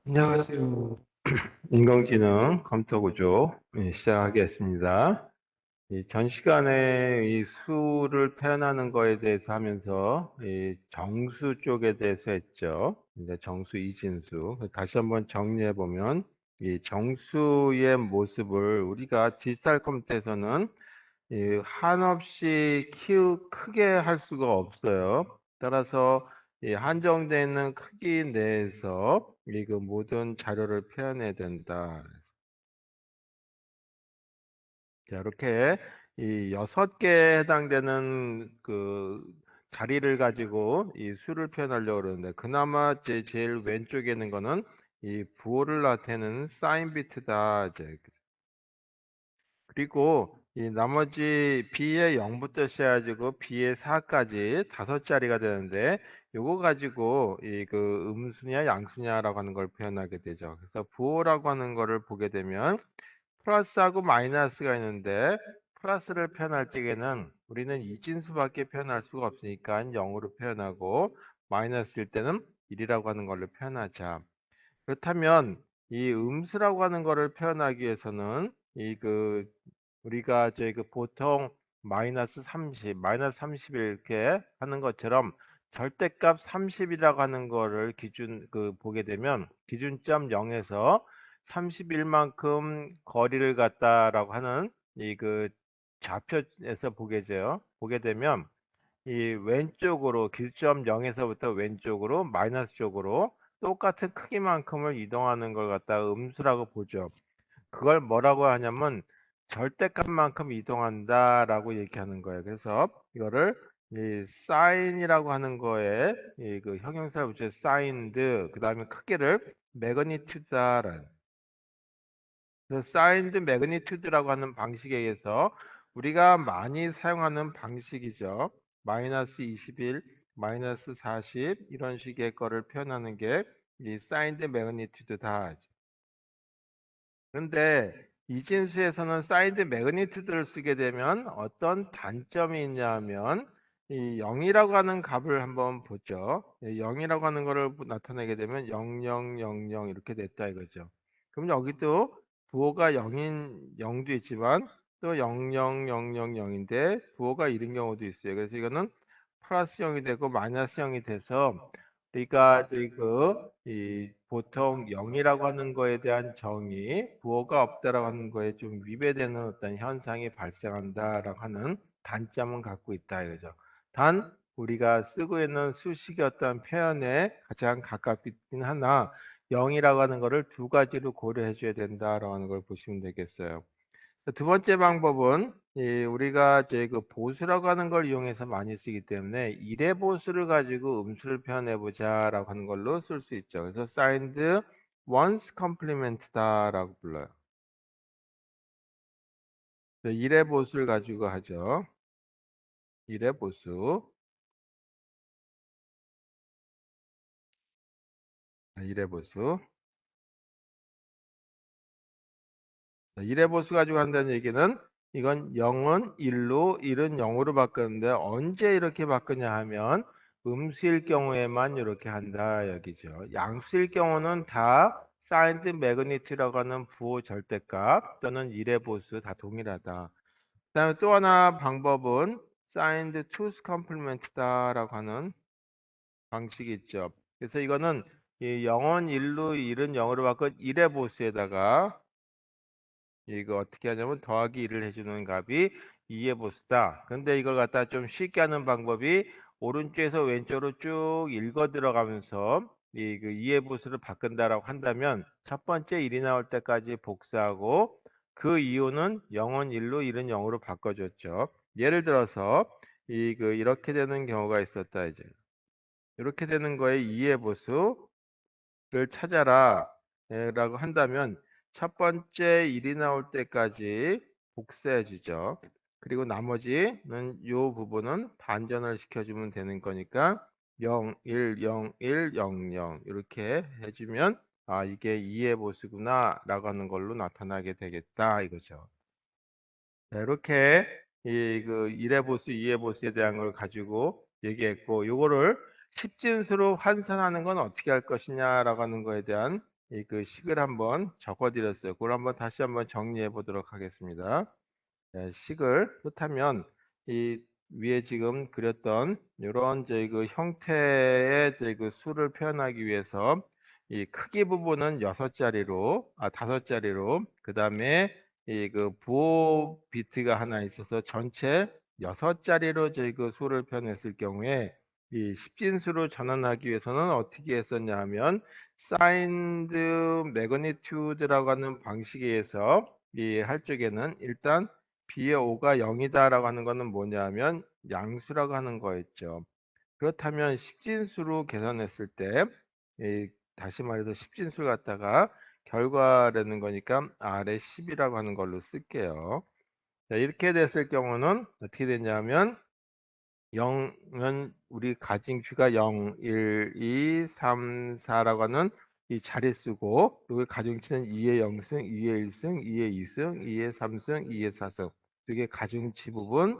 안녕하세요. 인공지능 컴퓨터 구조 시작하겠습니다. 전 시간에 이 수를 표현하는 거에 대해서 하면서 이 정수 쪽에 대해서 했죠. 이제 정수 이진수. 다시 한번 정리해 보면 이 정수의 모습을 우리가 디지털 컴퓨터에서는 한없이 크게 할 수가 없어요. 따라서 이 한정되어 있는 크기 내에서 이 그 모든 자료를 표현해야 된다. 자, 이렇게 이 6개에 해당되는 그 자리를 가지고 이 수를 표현하려고 그러는데, 그나마 제일 왼쪽에 있는 거는 이 부호를 나타내는 사인 비트다. 이제 그리고 이 나머지 B의 0부터 시작해가지고 B의 4까지 5자리가 되는데, 요거 가지고 이 그 음수냐 양수냐라고 하는 걸 표현하게 되죠. 그래서 부호라고 하는 거를 보게 되면 플러스하고 마이너스가 있는데, 플러스를 표현할 적에는 우리는 이진수밖에 표현할 수가 없으니까 0으로 표현하고, 마이너스일 때는 1이라고 하는 걸로 표현하자. 그렇다면 이 음수라고 하는 거를 표현하기 위해서는 우리가 저희 그 보통 마이너스 30, 마이너스 30 이렇게 하는 것처럼 절대값 30이라고 하는 거를 보게 되면 기준점 0에서 31만큼 거리를 갔다라고 하는 이 그 좌표에서 보게 되면 이 왼쪽으로 기점 0에서부터 왼쪽으로 마이너스 쪽으로 똑같은 크기만큼을 이동하는 걸 갖다가 음수라고 보죠. 그걸 뭐라고 하냐면 절대값만큼 이동한다라고 얘기하는 거예요. 그래서 이거를 이 사인이라고 하는 거에 이 그 형용사를 붙여 사인드, 그다음에 크기를 매그니튜드다라는, 그래서 사인드 매그니튜드라고 하는 방식에 의해서 우리가 많이 사용하는 방식이죠. 마이너스 21, 마이너스 40 이런 식의 거를 표현하는 게 이 사인드 매그니튜드다. 그런데 이진수에서는 사이드 매그니튜드를 쓰게 되면 어떤 단점이 있냐면 이 0이라고 하는 값을 한번 보죠. 0이라고 하는 거를 나타내게 되면 0000 이렇게 됐다 이거죠. 그럼 여기도 부호가 0도 있지만 또 00000인데 부호가 1인 경우도 있어요. 그래서 이거는 플러스 0이 되고 마이너스 0이 돼서 우리가 이 보통 0이라고 하는 거에 대한 정의, 부호가 없다라고 하는 거에 좀 위배되는 어떤 현상이 발생한다라고 하는 단점은 갖고 있다 이거죠. 단 우리가 쓰고 있는 수식의 어떤 표현에 가장 가깝긴 하나 0이라고 하는 거를 두 가지로 고려해 줘야 된다라고 하는 걸 보시면 되겠어요. 두 번째 방법은 우리가 이제 그 보수라고 하는 걸 이용해서 많이 쓰기 때문에 일의 보수를 가지고 음수를 표현해 보자라고 하는 걸로 쓸 수 있죠. 그래서 signed once compliment다라고 불러요. 일의 보수를 가지고 하죠. 일의 보수, 일의 보수. 일의 보수 가지고 한다는 얘기는 이건 0은 1로 1은 0으로 바꿨는데 언제 이렇게 바꾸냐 하면 음수일 경우에만 이렇게 한다 여기죠. 양수일 경우는 다 사인드 매그니트라고 하는 부호 절대값 또는 일의 보수 다 동일하다. 그다음에 또 하나 방법은 사인드 투스 컴플리멘트다라고 하는 방식이 있죠. 그래서 이거는 이 0은 1로 1은 0으로 바꾼 일의 보수에다가 이거 어떻게 하냐면 더하기 1을 해주는 값이 2의 보수다. 근데 이걸 갖다 좀 쉽게 하는 방법이 오른쪽에서 왼쪽으로 쭉 읽어 들어가면서 이 그 2의 보수를 바꾼다라고 한다면 첫 번째 1이 나올 때까지 복사하고 그 이유는 0은 1로 1은 0으로 바꿔줬죠. 예를 들어서 이렇게 되는 경우가 있었다 이제. 이렇게 되는 거에 2의 보수 를 찾아라 라고 한다면 첫 번째 일이 나올 때까지 복사해 주죠. 그리고 나머지는 이 부분은 반전을 시켜주면 되는 거니까 0, 1, 0, 1, 0, 0 이렇게 해주면 아 이게 2의 보수구나 라고 하는 걸로 나타나게 되겠다 이거죠. 자, 이렇게 그 1의 보수, 2의 보수에 대한 걸 가지고 얘기했고, 요거를 십진수로 환산하는 건 어떻게 할 것이냐라고 하는 거에 대한 그 식을 한번 적어드렸어요. 그걸 한번 다시 한번 정리해 보도록 하겠습니다. 네, 식을 그렇다면 이 위에 지금 그렸던 이런 저희 그 형태의 저희 그 수를 표현하기 위해서 이 크기 부분은 6자리로 5자리로 그 다음에 이 그 부호 비트가 하나 있어서 전체 6자리로 저희 그 수를 표현했을 경우에 이 십진수로 전환하기 위해서는 어떻게 했었냐 하면 사인드 매그니튜드라고 하는 방식에 의해서 이 할 적에는 일단 B의 5가 0이다라고 하는 것은 뭐냐면 양수라고 하는 거였죠. 그렇다면 십진수로 계산했을 때 다시 말해서 십진수를 갖다가 결과라는 거니까 R의 10이라고 하는 걸로 쓸게요. 자, 이렇게 됐을 경우는 어떻게 되냐면 0은 우리 가진 큐가 0, 1, 2, 3, 4라고 하는 이 자릿수고 여기 가중치는 2의 0승, 2의 1승, 2의 2승, 2의 3승, 2의 4승 이게 가중치 부분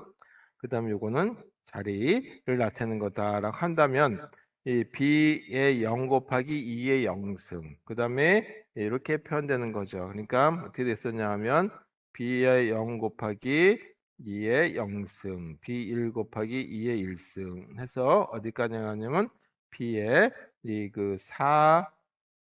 그 다음에 요거는 자리를 나타내는 거다라고 한다면 이 b의 0 곱하기 2의 0승 그 다음에 이렇게 표현되는 거죠. 그러니까 어떻게 됐었냐 하면 b의 0 곱하기 2의 0승, B1 곱하기 2의 1승 해서 어디까지 가냐면 B의 그 4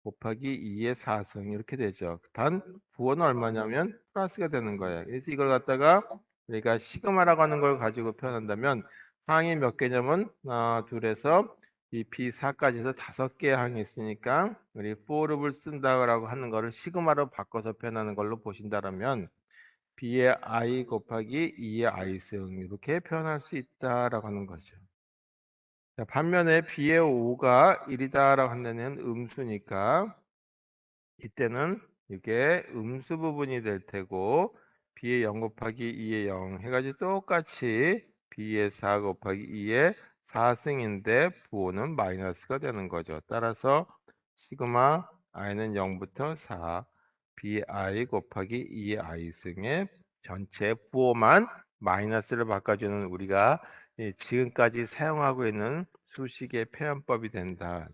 곱하기 2의 4승 이렇게 되죠. 단 부호는 얼마냐면 플러스가 되는 거예요. 그래서 이걸 갖다가 우리가 시그마라고 하는 걸 가지고 표현한다면 항이 몇 개냐면 하나, 둘에서 이 B4까지 해서 5개의 항이 있으니까 우리 for를 쓴다고 하는 거를 시그마로 바꿔서 표현하는 걸로 보신다면 b의 i 곱하기 2의 i승 이렇게 표현할 수 있다라고 하는 거죠. 자, 반면에 b의 5가 1이다라고 한다는 음수니까 이때는 이게 음수 부분이 될 테고 b의 0 곱하기 2의 0 해가지고 똑같이 b의 4 곱하기 2의 4승인데 부호는 마이너스가 되는 거죠. 따라서 시그마 i는 0부터 4 bi 곱하기 2의 i승의 전체 부호만 마이너스를 바꿔주는 우리가 지금까지 사용하고 있는 수식의 표현법이 된다.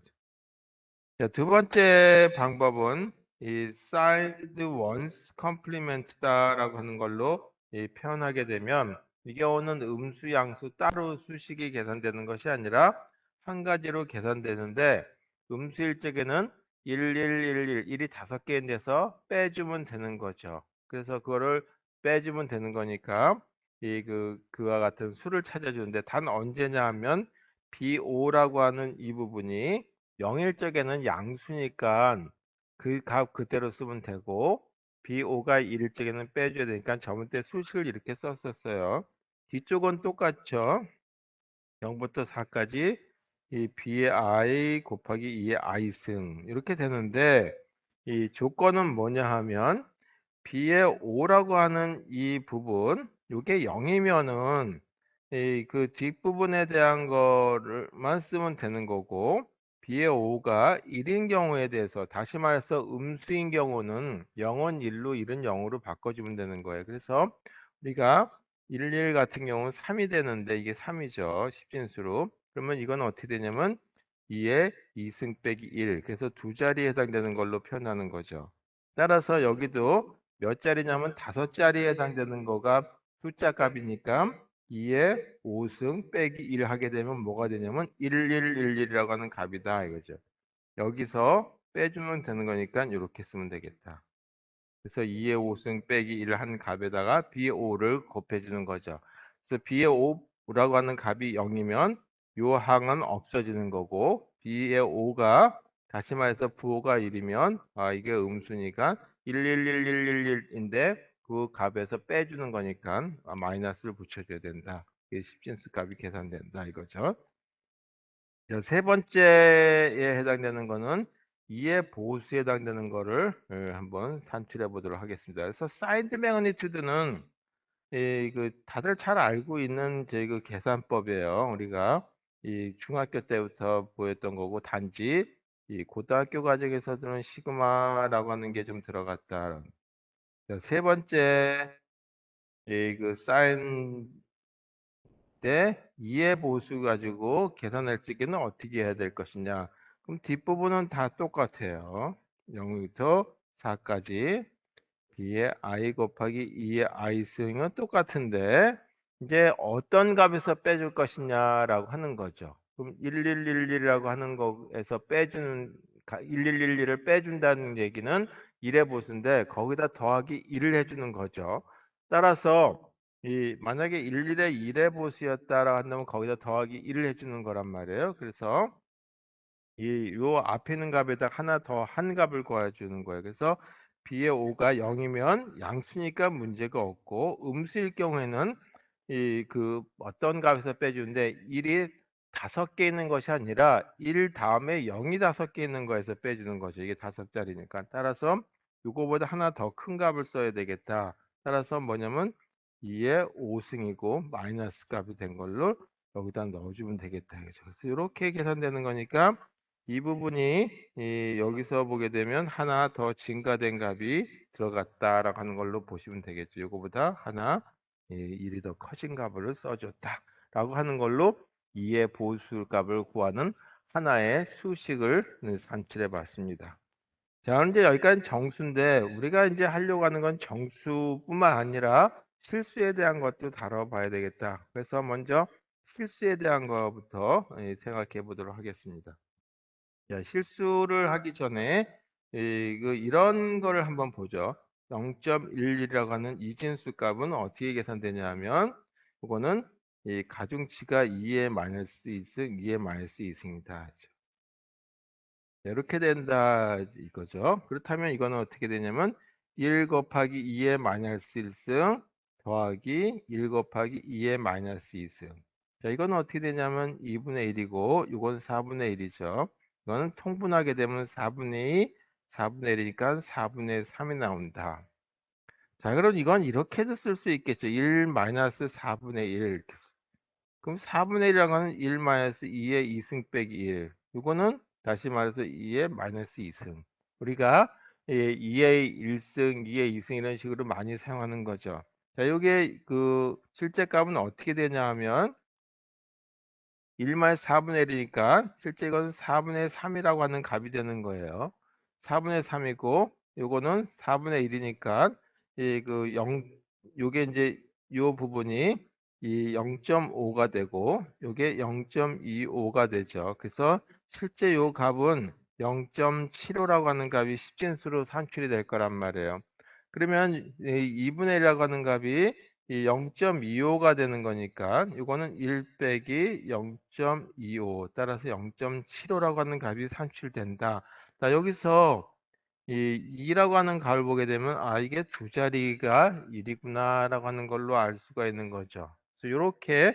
자, 두 번째 방법은 이 signed once complement다라고 하는 걸로 표현하게 되면 이 경우는 음수, 양수 따로 수식이 계산되는 것이 아니라 한 가지로 계산되는데 음수일 적에는 1, 1, 1, 1, 1이 5개인데서 빼주면 되는 거죠. 그래서 그거를 빼주면 되는 거니까 그와 같은 수를 찾아주는데 단 언제냐 하면 B5라고 하는 이 부분이 0일 적에는 양수니까 그 값 그대로 쓰면 되고 B5가 1일 적에는 빼줘야 되니까 저번 때 수식을 이렇게 썼었어요. 뒤쪽은 똑같죠. 0부터 4까지 이 B의 I 곱하기 2의 I승 이렇게 되는데 이 조건은 뭐냐 하면 B의 5라고 하는 이 부분 이게 0이면은 그 뒷부분에 대한 거를만 쓰면 되는 거고 B의 5가 1인 경우에 대해서 다시 말해서 음수인 경우는 0은 1로 1은 0으로 바꿔주면 되는 거예요. 그래서 우리가 11 같은 경우는 3이 되는데 이게 3이죠. 십진수로. 그러면 이건 어떻게 되냐면 2의 2승 빼기 1. 그래서 두 자리에 해당되는 걸로 표현하는 거죠. 따라서 여기도 몇 자리냐면 5자리에 해당되는 거가 숫자 값이니까 2의 5승 빼기 1 하게 되면 뭐가 되냐면 1111이라고 하는 값이다 이거죠. 여기서 빼주면 되는 거니까 이렇게 쓰면 되겠다. 그래서 2의 5승 빼기 1 한 값에다가 B의 5를 곱해주는 거죠. 그래서 B의 5라고 하는 값이 0이면 요 항은 없어지는 거고 B의 5가 다시 말해서 부호가 1이면 이게 음수니까 11111인데 그 값에서 빼주는 거니까 마이너스를 붙여줘야 된다. 이게 십진수 값이 계산된다 이거죠. 자, 세 번째에 해당되는 거는 2의 보수에 해당되는 거를 한번 산출해 보도록 하겠습니다. 그래서 사이드 매그니튜드는 그 다들 잘 알고 있는 저희 그 계산법이에요. 우리가 이 중학교 때부터 보였던 거고 단지 이 고등학교 과정에서는 시그마라고 하는 게 좀 들어갔다. 자, 세 번째 그 사인 때 2의 보수 가지고 계산할 적에는 어떻게 해야 될 것이냐. 그럼 뒷부분은 다 똑같아요. 0부터 4까지 b의 i 곱하기 2의 i승은 똑같은데 이제 어떤 값에서 빼줄 것이냐라고 하는 거죠. 그럼 1111이라고 하는 거에서 빼주는 1111을 빼준다는 얘기는 1의 보수인데 거기다 더하기 1을 해주는 거죠. 따라서 만약에 11의 1의 보수였다라고 한다면 거기다 더하기 1을 해주는 거란 말이에요. 그래서 요 앞에 있는 값에다 하나 더 한 값을 구해주는 거예요. 그래서 b의 5가 0이면 양수니까 문제가 없고 음수일 경우에는 그 어떤 값에서 빼주는데 1이 5개 있는 것이 아니라 1 다음에 0이 5개 있는 거에서 빼주는 거죠. 이게 5자리니까. 따라서 요거보다 하나 더 큰 값을 써야 되겠다. 따라서 뭐냐면 2의 5승이고 마이너스 값이 된 걸로 여기다 넣어주면 되겠다. 그래서 이렇게 계산되는 거니까 이 부분이 여기서 보게 되면 하나 더 증가된 값이 들어갔다라고 하는 걸로 보시면 되겠죠. 이거보다 하나 1이 더 커진 값을 써줬다라고 하는 걸로 2의 보수값을 구하는 하나의 수식을 산출해 봤습니다. 자, 이제 여기까지 정수인데 우리가 이제 하려고 하는 건 정수뿐만 아니라 실수에 대한 것도 다뤄봐야 되겠다. 그래서 먼저 실수에 대한 것부터 생각해 보도록 하겠습니다. 자, 실수를 하기 전에 이런 거를 한번 보죠. 0.11이라고 하는 이진수 값은 어떻게 계산되냐 하면 이거는 이 가중치가 2의 마이너스 2승, 2의 마이너스 2승이다. 이렇게 된다 이거죠. 그렇다면 이거는 어떻게 되냐면 1 곱하기 2의 마이너스 1승 더하기 1 곱하기 2의 마이너스 2승. 자, 이거는 어떻게 되냐면 2분의 1이고 이건 4분의 1이죠. 이거는 통분하게 되면 4분의 2, 4분의 1이니까 4분의 3이 나온다. 자, 그럼 이건 이렇게도 쓸 수 있겠죠. 1 마이너스 4분의 1. 그럼 4분의 1이라고 하는 1 마이너스 2의 2승 빼기 1. 이거는 다시 말해서 2의 마이너스 2승. 우리가 2의 1승, 2의 2승 이런 식으로 많이 사용하는 거죠. 자, 이게 그 실제 값은 어떻게 되냐 하면 1마이너스 4분의 1이니까 실제 이건 4분의 3이라고 하는 값이 되는 거예요. 4분의 3이고 요거는 4분의 1이니까 이그 0, 요게 이제 요 부분이 이 0.5가 되고 요게 0.25가 되죠. 그래서 실제 요 값은 0.75라고 하는 값이 십진수로 산출이 될 거란 말이에요. 그러면 2분의 1이라고 하는 값이 이 0.25가 되는 거니까 이거는 1 빼기 0.25 따라서 0.75라고 하는 값이 산출된다. 자, 여기서 이 2라고 하는 값을 보게 되면 아 이게 두 자리가 1이구나 라고 하는 걸로 알 수가 있는 거죠. 그래서 이렇게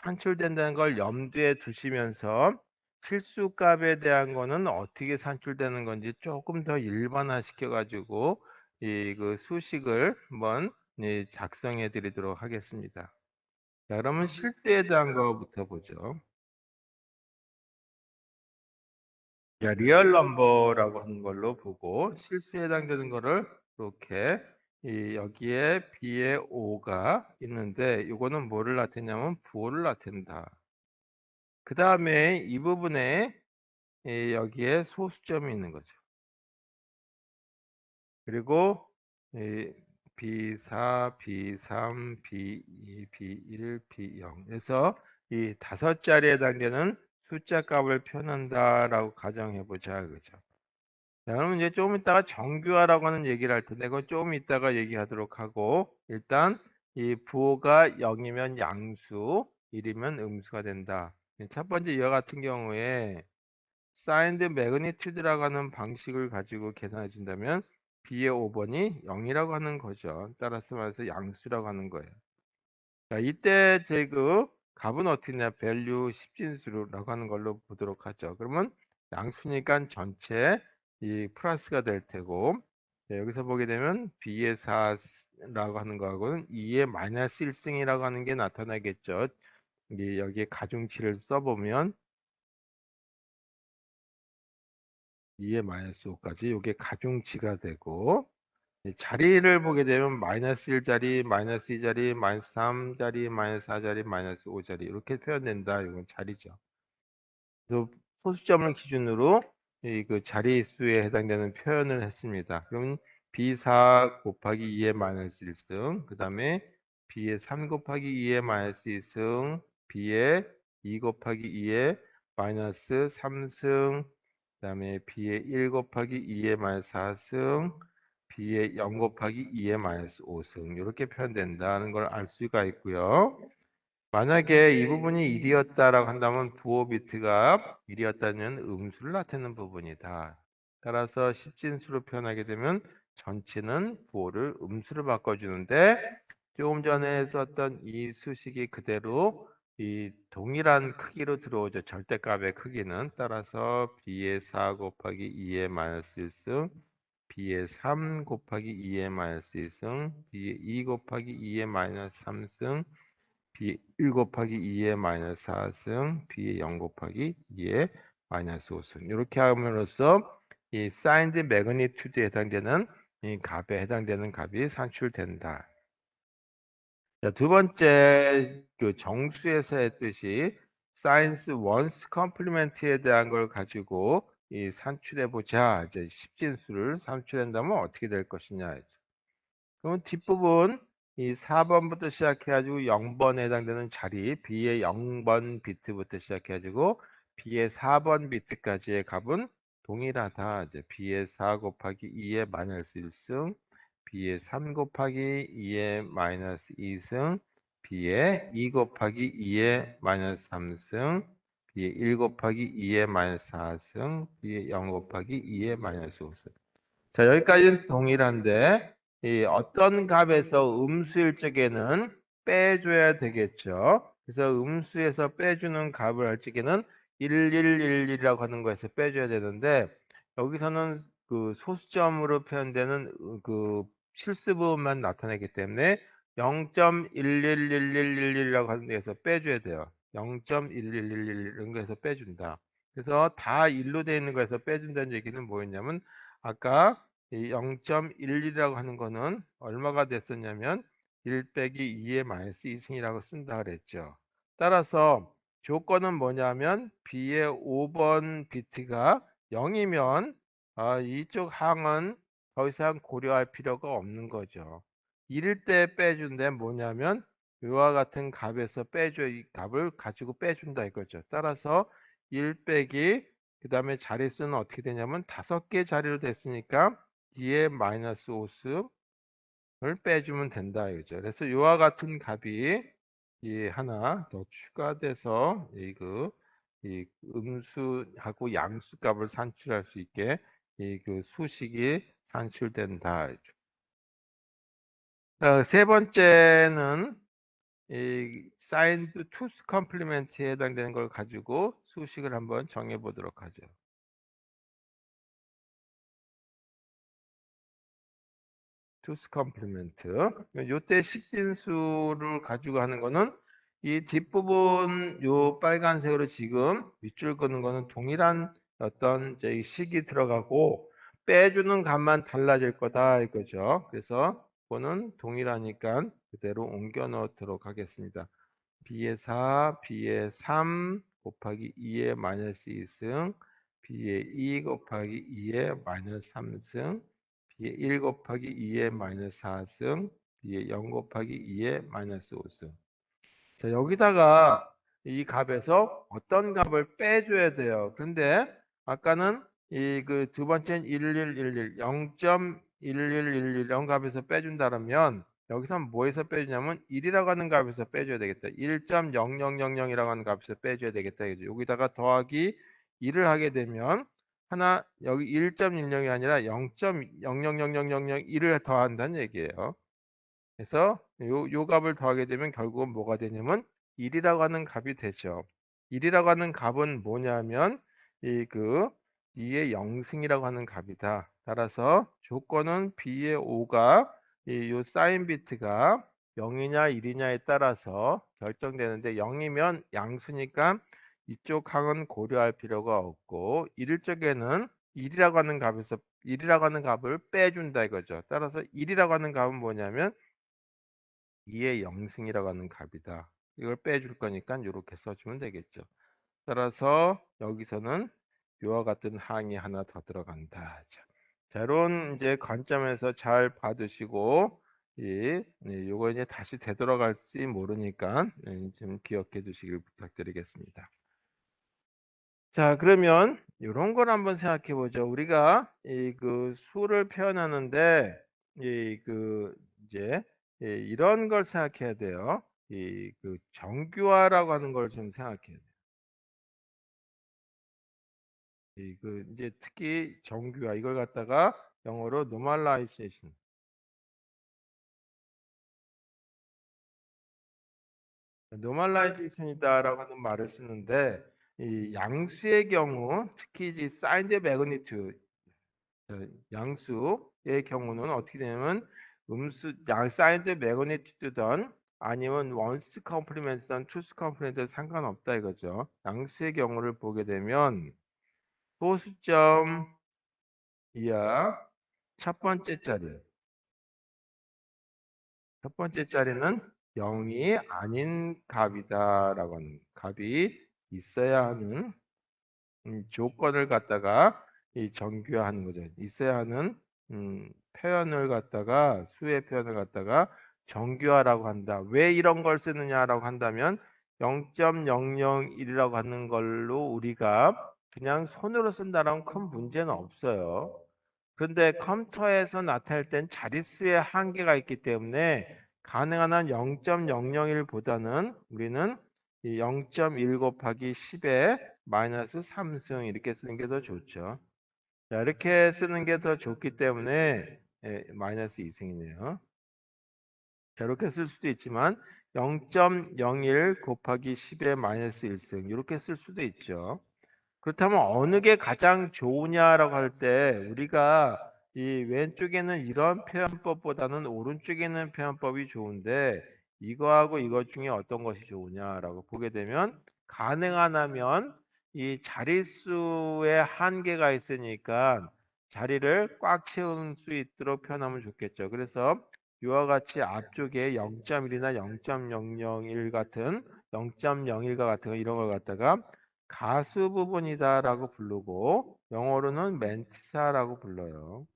산출된다는 걸 염두에 두시면서 실수값에 대한 거는 어떻게 산출되는 건지 조금 더 일반화 시켜 가지고 이 그 수식을 한번 작성해 드리도록 하겠습니다. 자, 그러면 실수에 대한 거부터 보죠. 자, 리얼 넘버라고 하는 걸로 보고 실수에 해당되는 거를 이렇게 여기에 b의 5가 있는데 이거는 뭐를 나타내냐면 부호를 나타낸다. 그 다음에 이 부분에 여기에 소수점이 있는 거죠. 그리고 이 B4, B3, B2, B1, B0 그래서 이 5자리에 해당되는 숫자 값을 표현한다라고 가정해 보자 그죠. 자, 그러면 이제 조금 이따가 정규화라고 하는 얘기를 할 텐데 그건 조금 이따가 얘기하도록 하고 일단 이 부호가 0이면 양수, 1이면 음수가 된다. 첫 번째 이와 같은 경우에 사인드 매그니튜드라고 하는 방식을 가지고 계산해 준다면 b의 5번이 0이라고 하는 거죠. 따라서 말해서 양수라고 하는 거예요. 자, 이때 제 그 값은 어떻게 냐 value 10진수라고 하는 걸로 보도록 하죠. 그러면 양수니까 전체 이 플러스가 될 테고 자, 여기서 보게 되면 b의 4라고 하는 거하고는 2의 마이너스 1승이라고 하는 게 나타나겠죠. 이게 여기에 가중치를 써보면 2의 마이너스 5까지 이게 가중치가 되고 자리를 보게 되면 마이너스 1자리, 마이너스 2자리, 마이너스 3자리, 마이너스 4자리, 마이너스 5자리 이렇게 표현된다. 이건 자리죠. 그래서 소수점을 기준으로 그 자릿수에 해당되는 표현을 했습니다. 그럼 B4 곱하기 2의 마이너스 1승, 그 다음에 B의 3 곱하기 2의 마이너스 2승, B의 2 곱하기 2의 마이너스 3승, 그 다음에 B의 1 곱하기 2의 마이너스 4승, B의 0 곱하기 2의 마이너스 5승, 이렇게 표현된다는 걸 알 수가 있고요. 만약에 이 부분이 1이었다라고 한다면 부호 비트가 1이었다는 음수를 나타내는 부분이다. 따라서 10진수로 표현하게 되면 전체는 부호를 음수로 바꿔주는데 조금 전에 썼던 이 수식이 그대로 이 동일한 크기로 들어오죠. 절대값의 크기는. 따라서 b의 4 곱하기 2의 마이너스 1승, b의 3 곱하기 2의 마이너스 2승, b의 2 곱하기 2의 마이너스 3승, b 1 곱하기 2의 마이너스 4승, b의 0 곱하기 2의 마이너스 5승. 이렇게 함으로써 이 사인드 매그니튜드에 해당되는 이 값에 해당되는 값이 산출된다. 자, 두 번째 그 정수에서 했듯이 사이언스 원스 컴플리멘트에 대한 걸 가지고 이 산출해 보자. 이제 10진수를 산출한다면 어떻게 될 것이냐. 그럼 뒷부분 이 4번부터 시작해가지고 0번에 해당되는 자리 B의 0번 비트부터 시작해가지고 B의 4번 비트까지의 값은 동일하다. 이제 B의 4 곱하기 2의 마이너스 1승, B의 3 곱하기 2의 마이너스 2승, B의 2 곱하기 2의 마이너스 3승, B의 1 곱하기 2의 마이너스 4승, B의 0 곱하기 2의 마이너스 5승. 자, 여기까지는 동일한데, 이 어떤 값에서 음수일 적에는 빼줘야 되겠죠. 그래서 음수에서 빼주는 값을 할 적에는 1111이라고 하는 거에서 빼줘야 되는데, 여기서는 그 소수점으로 표현되는 그 실수 부분만 나타내기 때문에 0.111111이라고 하는 데에서 빼줘야 돼요. 0.1111 이런 거에서 빼준다. 그래서 다 1로 되어 있는 거에서 빼준다는 얘기는 뭐였냐면, 아까 이 0.12라고 하는 거는 얼마가 됐었냐면 1 빼기 2의 마이너스 2승이라고 쓴다 그랬죠. 따라서 조건은 뭐냐면 B의 5번 비트가 0이면 이쪽 항은 더 이상 고려할 필요가 없는 거죠. 1일 때 빼준데 뭐냐면 이와 같은 값에서 빼줘 이 값을 가지고 빼준다 이거죠. 따라서 1 빼기 그 다음에 자릿수는 어떻게 되냐면 5개 자리로 됐으니까 2의 마이너스 5승을 빼주면 된다 이거죠. 그래서 이와 같은 값이 이 하나 더 추가돼서 이 음수하고 양수 값을 산출할 수 있게 이 그 수식이 산출된다. 세 번째는 이 사인드 투스 컴플리멘트에 해당되는 걸 가지고 수식을 한번 정해 보도록 하죠. 투스 컴플리멘트. 요때 식진수를 가지고 하는 거는 이 뒷부분 요 빨간색으로 지금 밑줄 긋는 거는 동일한 어떤 저희 식이 들어가고 빼주는 값만 달라질 거다 이거죠. 그래서 그거는 동일하니까 그대로 옮겨 넣도록 하겠습니다. b의 4, b의 3 곱하기 2의 마이너스 2승, b의 2 곱하기 2의 마이너스 3승, b의 1 곱하기 2의 마이너스 4승, b의 0 곱하기 2의 마이너스 5승. 자, 여기다가 이 값에서 어떤 값을 빼줘야 돼요. 그런데 아까는 이 그 두 번째는 1111, 0.1111 이런 값에서 빼준다면 여기서 뭐에서 빼주냐면 1이라고 하는 값에서 빼줘야 되겠다. 1.0000이라고 하는 값에서 빼줘야 되겠다. 여기다가 더하기 1을 하게 되면 하나 여기 1.10이 아니라 0.000001을 더한다는 얘기예요. 그래서 요 값을 더하게 되면 결국은 뭐가 되냐면 1이라고 하는 값이 되죠. 1이라고 하는 값은 뭐냐면 이 그 2의 0승이라고 하는 값이다. 따라서 조건은 B의 5가 요 사인 비트가 0이냐 1이냐에 따라서 결정되는데 0이면 양수니까 이쪽 항은 고려할 필요가 없고 1일 적에는 1이라고 하는 값에서 1이라고 하는 값을 빼준다 이거죠. 따라서 1이라고 하는 값은 뭐냐면 2의 0승이라고 하는 값이다. 이걸 빼줄 거니까 이렇게 써주면 되겠죠. 따라서 여기서는 이와 같은 항이 하나 더 들어간다. 자, 자, 이런 이제 관점에서 잘 봐두시고 요거 이제 다시 되돌아갈지 모르니까 좀 기억해 두시길 부탁드리겠습니다. 자, 그러면 이런 걸 한번 생각해 보죠. 우리가 이 그 수를 표현하는데 이 그 이제 이런 걸 생각해야 돼요. 이 그 정규화라고 하는 걸 좀 생각해야 돼요. 이 그 이제 특히 정규화 이걸 갖다가 영어로 normalization, normalization이다라고 하는 말을 쓰는데 이 양수의 경우 특히 이제 signed magnitude 양수의 경우는 어떻게 되냐면 양 사이드 매그니튜드든 아니면 원스 컴플리멘트든 투스 컴플리멘트든 상관없다 이거죠. 양수의 경우를 보게 되면 소수점 이하 첫 번째 자리 첫 번째 자리는 0이 아닌 값이다라고 하는 값이 있어야 하는 조건을 갖다가 이 정규화하는 거죠. 있어야 하는 표현을 갖다가 수의 표현을 갖다가 정규화라고 한다. 왜 이런 걸 쓰느냐라고 한다면 0.001이라고 하는 걸로 우리가 그냥 손으로 쓴다라면 큰 문제는 없어요. 그런데 컴퓨터에서 나타낼 땐 자릿수의 한계가 있기 때문에 가능한 한 0.001보다는 우리는 이 0.1 곱하기 10의 마이너스 3승 이렇게 쓰는 게 더 좋죠. 자, 이렇게 쓰는 게 더 좋기 때문에 마이너스 2승이네요. 자, 이렇게 쓸 수도 있지만 0.01 곱하기 10의 마이너스 1승 이렇게 쓸 수도 있죠. 그렇다면 어느 게 가장 좋으냐라고 할 때 우리가 이 왼쪽에는 이런 표현법보다는 오른쪽에 있는 표현법이 좋은데 이거하고 이것 중에 어떤 것이 좋으냐라고 보게 되면 가능한 하면 이 자릿수의 한계가 있으니까 자리를 꽉 채울 수 있도록 표현하면 좋겠죠. 그래서 이와 같이 앞쪽에 0.1이나 0.001 같은 0.01과 같은 거 이런 걸 갖다가 가수 부분이다라고 부르고 영어로는 멘티사라고 불러요.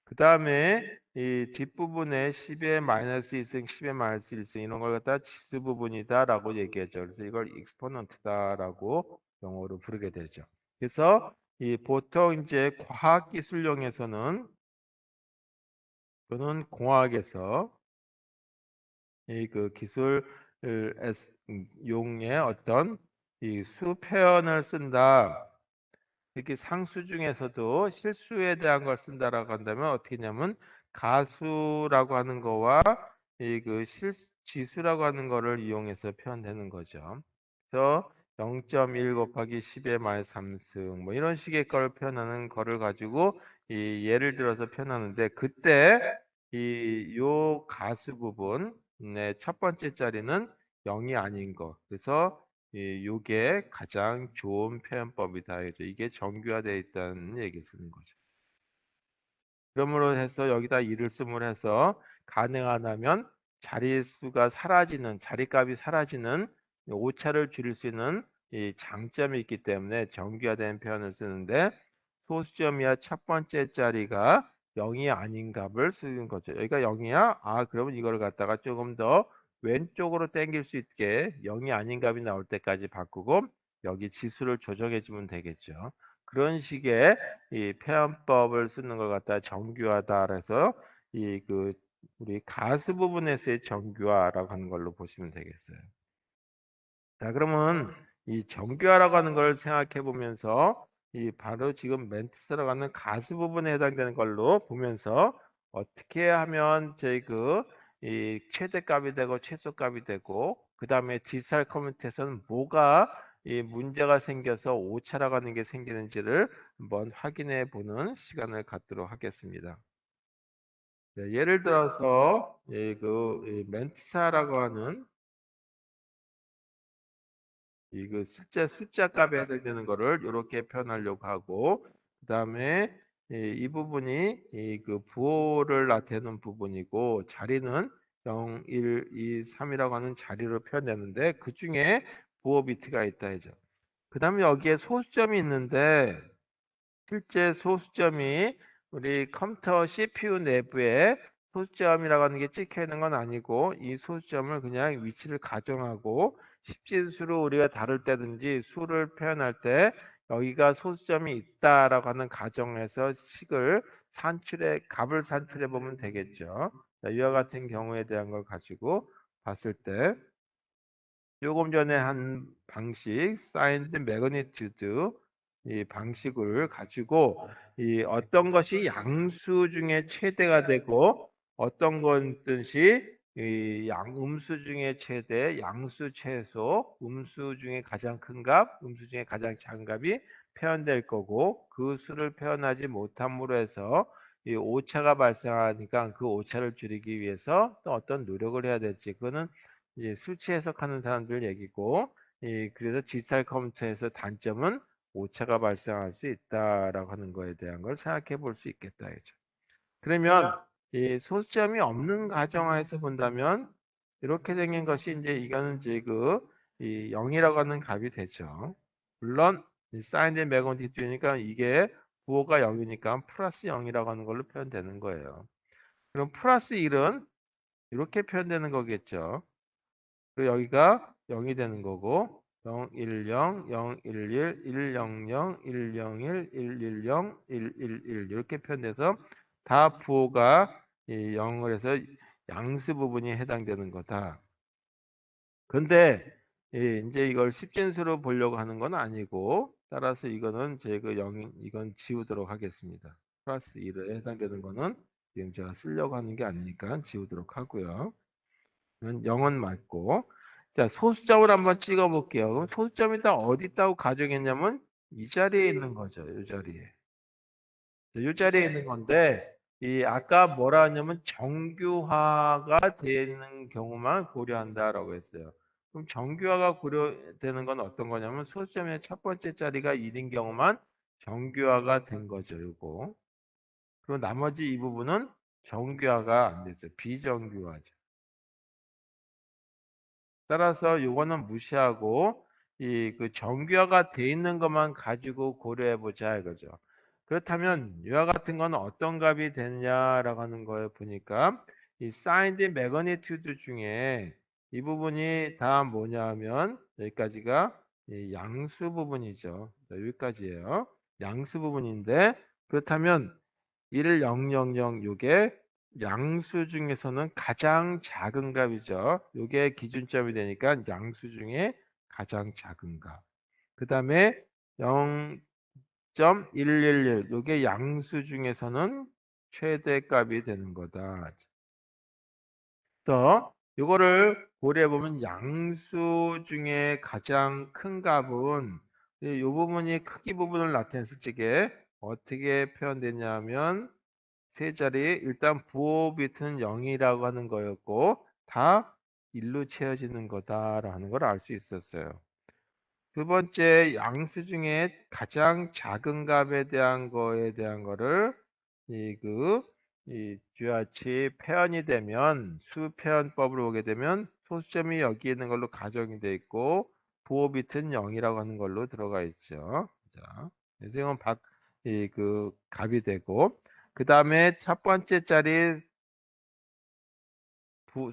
그 다음에 이 뒷부분에 10의 마이너스 2승, 10의 마이너스 1승 이런 걸 갖다 지수 부분이다라고 얘기하죠. 그래서 이걸 익스포넌트다라고 영어로 부르게 되죠. 그래서 이 보통 이제 과학기술용에서는 또는 공학에서 이 그 기술 용의 어떤 이 수 표현을 쓴다. 이렇게 상수 중에서도 실수에 대한 걸 쓴다라고 한다면 어떻게 냐면 가수라고 하는 거와 이 그 지수라고 하는 거를 이용해서 표현되는 거죠. 그래서 0.1 곱하기 10의 말 3승 뭐 이런 식의 걸 표현하는 거를 가지고 이 예를 들어서 표현하는데 그때 이 요 가수 부분의 첫 번째 자리는 0이 아닌 거. 그래서 요게 가장 좋은 표현법이다. 그죠? 이게 정규화되어 있다는 얘기 쓰는 거죠. 그러므로 해서 여기다 이를 쓰므로 해서 가능하다면 자릿수가 사라지는 자릿값이 사라지는 오차를 줄일 수 있는 이 장점이 있기 때문에 정규화된 표현을 쓰는데 소수점이야 첫 번째 자리가 0이 아닌 값을 쓰는 거죠. 여기가 0이야? 아, 그러면 이걸 갖다가 조금 더 왼쪽으로 당길 수 있게 0이 아닌 값이 나올 때까지 바꾸고 여기 지수를 조정해 주면 되겠죠. 그런 식의 이 표현법을 쓰는 걸 갖다 정규화다 그래서 이 그 우리 가수 부분에서의 정규화라고 하는 걸로 보시면 되겠어요. 자, 그러면 이 정규화라고 하는 걸 생각해 보면서 이 바로 지금 멘티스라고 하는 가수 부분에 해당되는 걸로 보면서 어떻게 하면 저희 그 이 최대값이 되고 최소값이 되고 그 다음에 디지털 커뮤니티에서는 뭐가 이 문제가 생겨서 오차라고 하는 게 생기는지를 한번 확인해 보는 시간을 갖도록 하겠습니다. 네, 예를 들어서 이 멘티사라고 하는 이 그 실제 숫자 값에 해당되는 거를 이렇게 표현하려고 하고 그다음에 이 부분이 이 그 부호를 나타내는 부분이고 자리는 0, 1, 2, 3이라고 하는 자리로 표현되는데 그 중에 부호 비트가 있다 해죠. 그 다음에 여기에 소수점이 있는데 실제 소수점이 우리 컴퓨터 CPU 내부에 소수점이라고 하는 게 찍혀 있는 건 아니고 이 소수점을 그냥 위치를 가정하고 십진수로 우리가 다룰 때든지 수를 표현할 때 여기가 소수점이 있다라고 하는 가정에서 식을 값을 산출해 보면 되겠죠. 자, 이와 같은 경우에 대한 걸 가지고 봤을 때 조금 전에 한 방식, 사인드 매그니튜드 이 방식을 가지고 이 어떤 것이 양수 중에 최대가 되고 어떤 것이 이 음수 중에 최대, 양수 최소, 음수 중에 가장 큰 값, 음수 중에 가장 작은 값이 표현될 거고 그 수를 표현하지 못함으로 해서 이 오차가 발생하니까 그 오차를 줄이기 위해서 또 어떤 노력을 해야 될지 그거는 이제 수치 해석하는 사람들 얘기고, 그래서 디지털 컴퓨터에서 단점은 오차가 발생할 수 있다라고 하는 거에 대한 걸 생각해 볼 수 있겠다. 이죠. 그러면 이 소수점이 없는 가정하에서 본다면 이렇게 생긴 것이 이제 이거는 이제 이 0이라고 하는 값이 되죠. 물론 사인드 매그니튜드니까 이게 부호가 0이니까 플러스 0이라고 하는 걸로 표현되는 거예요. 그럼 플러스 1은 이렇게 표현되는 거겠죠. 그리고 여기가 0이 되는 거고 0, 1, 0, 0, 1, 1, 1, 0, 0, 1, 0, 1, 1, 1, 0, 1, 1, 1 이렇게 표현돼서 다 부호가 0을 해서 양수 부분이 해당되는 거다. 근데 이제 이걸 십진수로 보려고 하는 건 아니고 따라서 이거는 제가 0, 이건 지우도록 하겠습니다. 플러스 1에 해당되는 거는 지금 제가 쓰려고 하는 게 아니니까 지우도록 하고요. 0은 맞고. 자, 소수점을 한번 찍어 볼게요. 그럼 소수점이 다 어디 있다고 가정했냐면 이 자리에 있는 거죠. 이 자리에. 이 자리에 있는 건데 이 아까 뭐라 하냐면 정규화가 되는 경우만 고려한다라고 했어요. 그럼 정규화가 고려되는 건 어떤 거냐면 소수점의 첫 번째 자리가 1인 경우만 정규화가 된 거죠. 이거. 그리고 나머지 이 부분은 정규화가 안 됐어요. 비정규화죠. 따라서 요거는 무시하고 이 그 정규화가 돼 있는 것만 가지고 고려해 보자 이거죠. 그렇다면 이와 같은 건 어떤 값이 되느냐라고 하는 거에 보니까 이 사인드 매그니튜드 중에 이 부분이 다 뭐냐면 여기까지가 이 양수 부분이죠. 자, 여기까지예요. 양수 부분인데 그렇다면 1, 0, 0, 0 요게 양수 중에서는 가장 작은 값이죠. 요게 기준점이 되니까 양수 중에 가장 작은 값. 그 다음에 0.111 요게 양수 중에서는 최대값이 되는 거다. 또 요거를 고려해 보면 양수 중에 가장 큰 값은 이 부분이 크기 부분을 나타냈을 적에 어떻게 표현되냐면 세 자리 일단 부호 비트는 0이라고 하는 거였고 다 1로 채워지는 거다라는 걸 알 수 있었어요. 두 번째 양수 중에 가장 작은 값에 대한 거에 대한 거를 이 쥐같이 표현이 되면 수표현법으로 오게 되면 소수점이 여기 있는 걸로 가정이 돼 있고 부호 비트는 0이라고 하는 걸로 들어가 있죠. 자, 그래서 이건 값이 되고 그 다음에 첫 번째 자리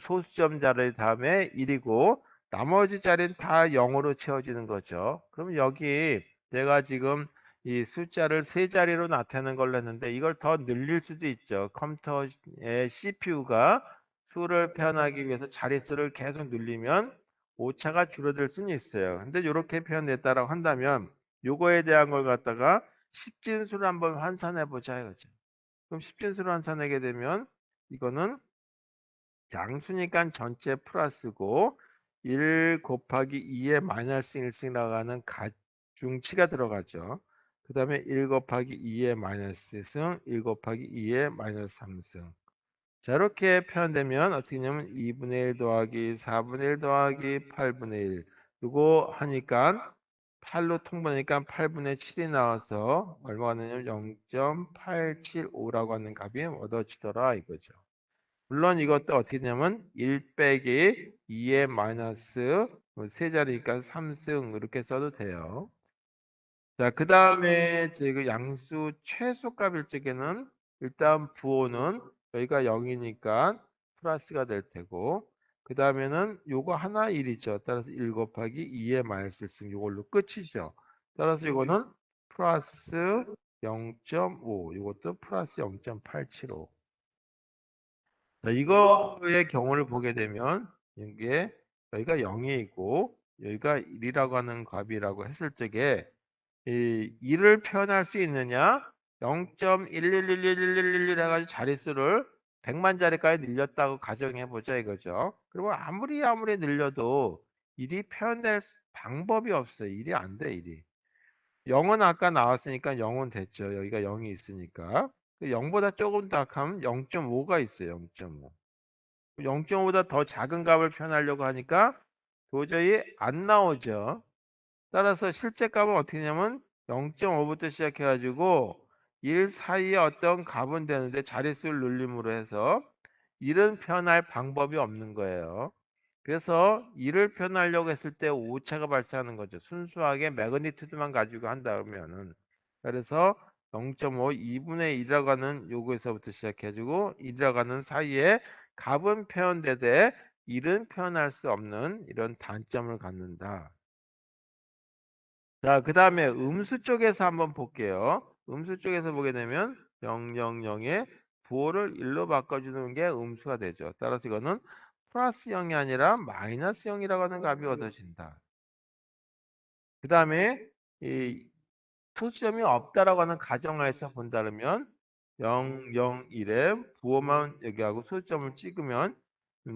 소수점 자리 다음에 1이고 나머지 자리는 다 0으로 채워지는 거죠. 그럼 여기 내가 지금 이 숫자를 세 자리로 나타내는 걸로 했는데 이걸 더 늘릴 수도 있죠. 컴퓨터의 CPU가 수를 표현하기 위해서 자릿수를 계속 늘리면 오차가 줄어들 수는 있어요. 근데 이렇게 표현됐다라고 한다면 요거에 대한 걸 갖다가 십진수를 한번 환산해 보자 이거죠. 그럼 십진수를 환산하게 되면 이거는 양수니까 전체 플러스고 1 곱하기 2의 마이너스 1승 나가는 가중치가 들어가죠. 그 다음에 1 곱하기 2의 마이너스 승, 1 곱하기 2의 마이너스 3승. 자, 이렇게 표현되면 어떻게 되냐면 2분의 1 더하기 4분의 1 더하기 8분의 1. 이거 하니까 8로 통분하니까 8분의 7이 나와서 얼마가 되냐면 0.875라고 하는 값이 얻어지더라 이거죠. 물론 이것도 어떻게 되냐면 1 빼기 2의 마이너스 세 자리니까 3승 이렇게 써도 돼요. 자, 그 다음에 그 양수 최소값일 적에는 일단 부호는 여기가 0이니까 플러스가 될 테고, 그 다음에는 요거 하나 1이죠. 따라서 1 곱하기 2의 마이너스 1승 요걸로 끝이죠. 따라서 이거는 플러스 0.5, 이것도 플러스 0.875. 자, 이거의 경우를 보게 되면 이게 여기가 0이고 여기가 1이라고 하는 값이라고 했을 적에 이 2를 표현할 수 있느냐? 0.1111111 해가지고 자릿수를 100만 자리까지 늘렸다고 가정해 보자 이거죠. 그리고 아무리 늘려도 1이 표현될 방법이 없어요. 1이 안 돼, 1이. 0은 아까 나왔으니까 0은 됐죠. 여기가 0이 있으니까. 0보다 조금 더 약하면 0.5가 있어요. 0.5. 0.5보다 더 작은 값을 표현하려고 하니까 도저히 안 나오죠. 따라서 실제 값은 어떻게 되냐면 0.5부터 시작해가지고 1 사이에 어떤 값은 되는데 자릿수를 늘림으로 해서 1은 표현할 방법이 없는 거예요. 그래서 1을 표현하려고 했을 때 오차가 발생하는 거죠. 순수하게 매그니튜드만 가지고 한다면은. 그래서 0.5, 2분의 1이라고 하는 요거에서부터 시작해가지고 1이라고 하는 사이에 값은 표현되되 1은 표현할 수 없는 이런 단점을 갖는다. 자, 그 다음에 음수 쪽에서 한번 볼게요. 음수 쪽에서 보게 되면 000에 부호를 1로 바꿔주는 게 음수가 되죠. 따라서 이거는 플러스 0이 아니라 마이너스 0이라고 하는 값이 얻어진다. 그 다음에 이 소수점이 없다라고 하는 가정하에서 본다면 0, 0, 1에 부호만 여기하고 소수점을 찍으면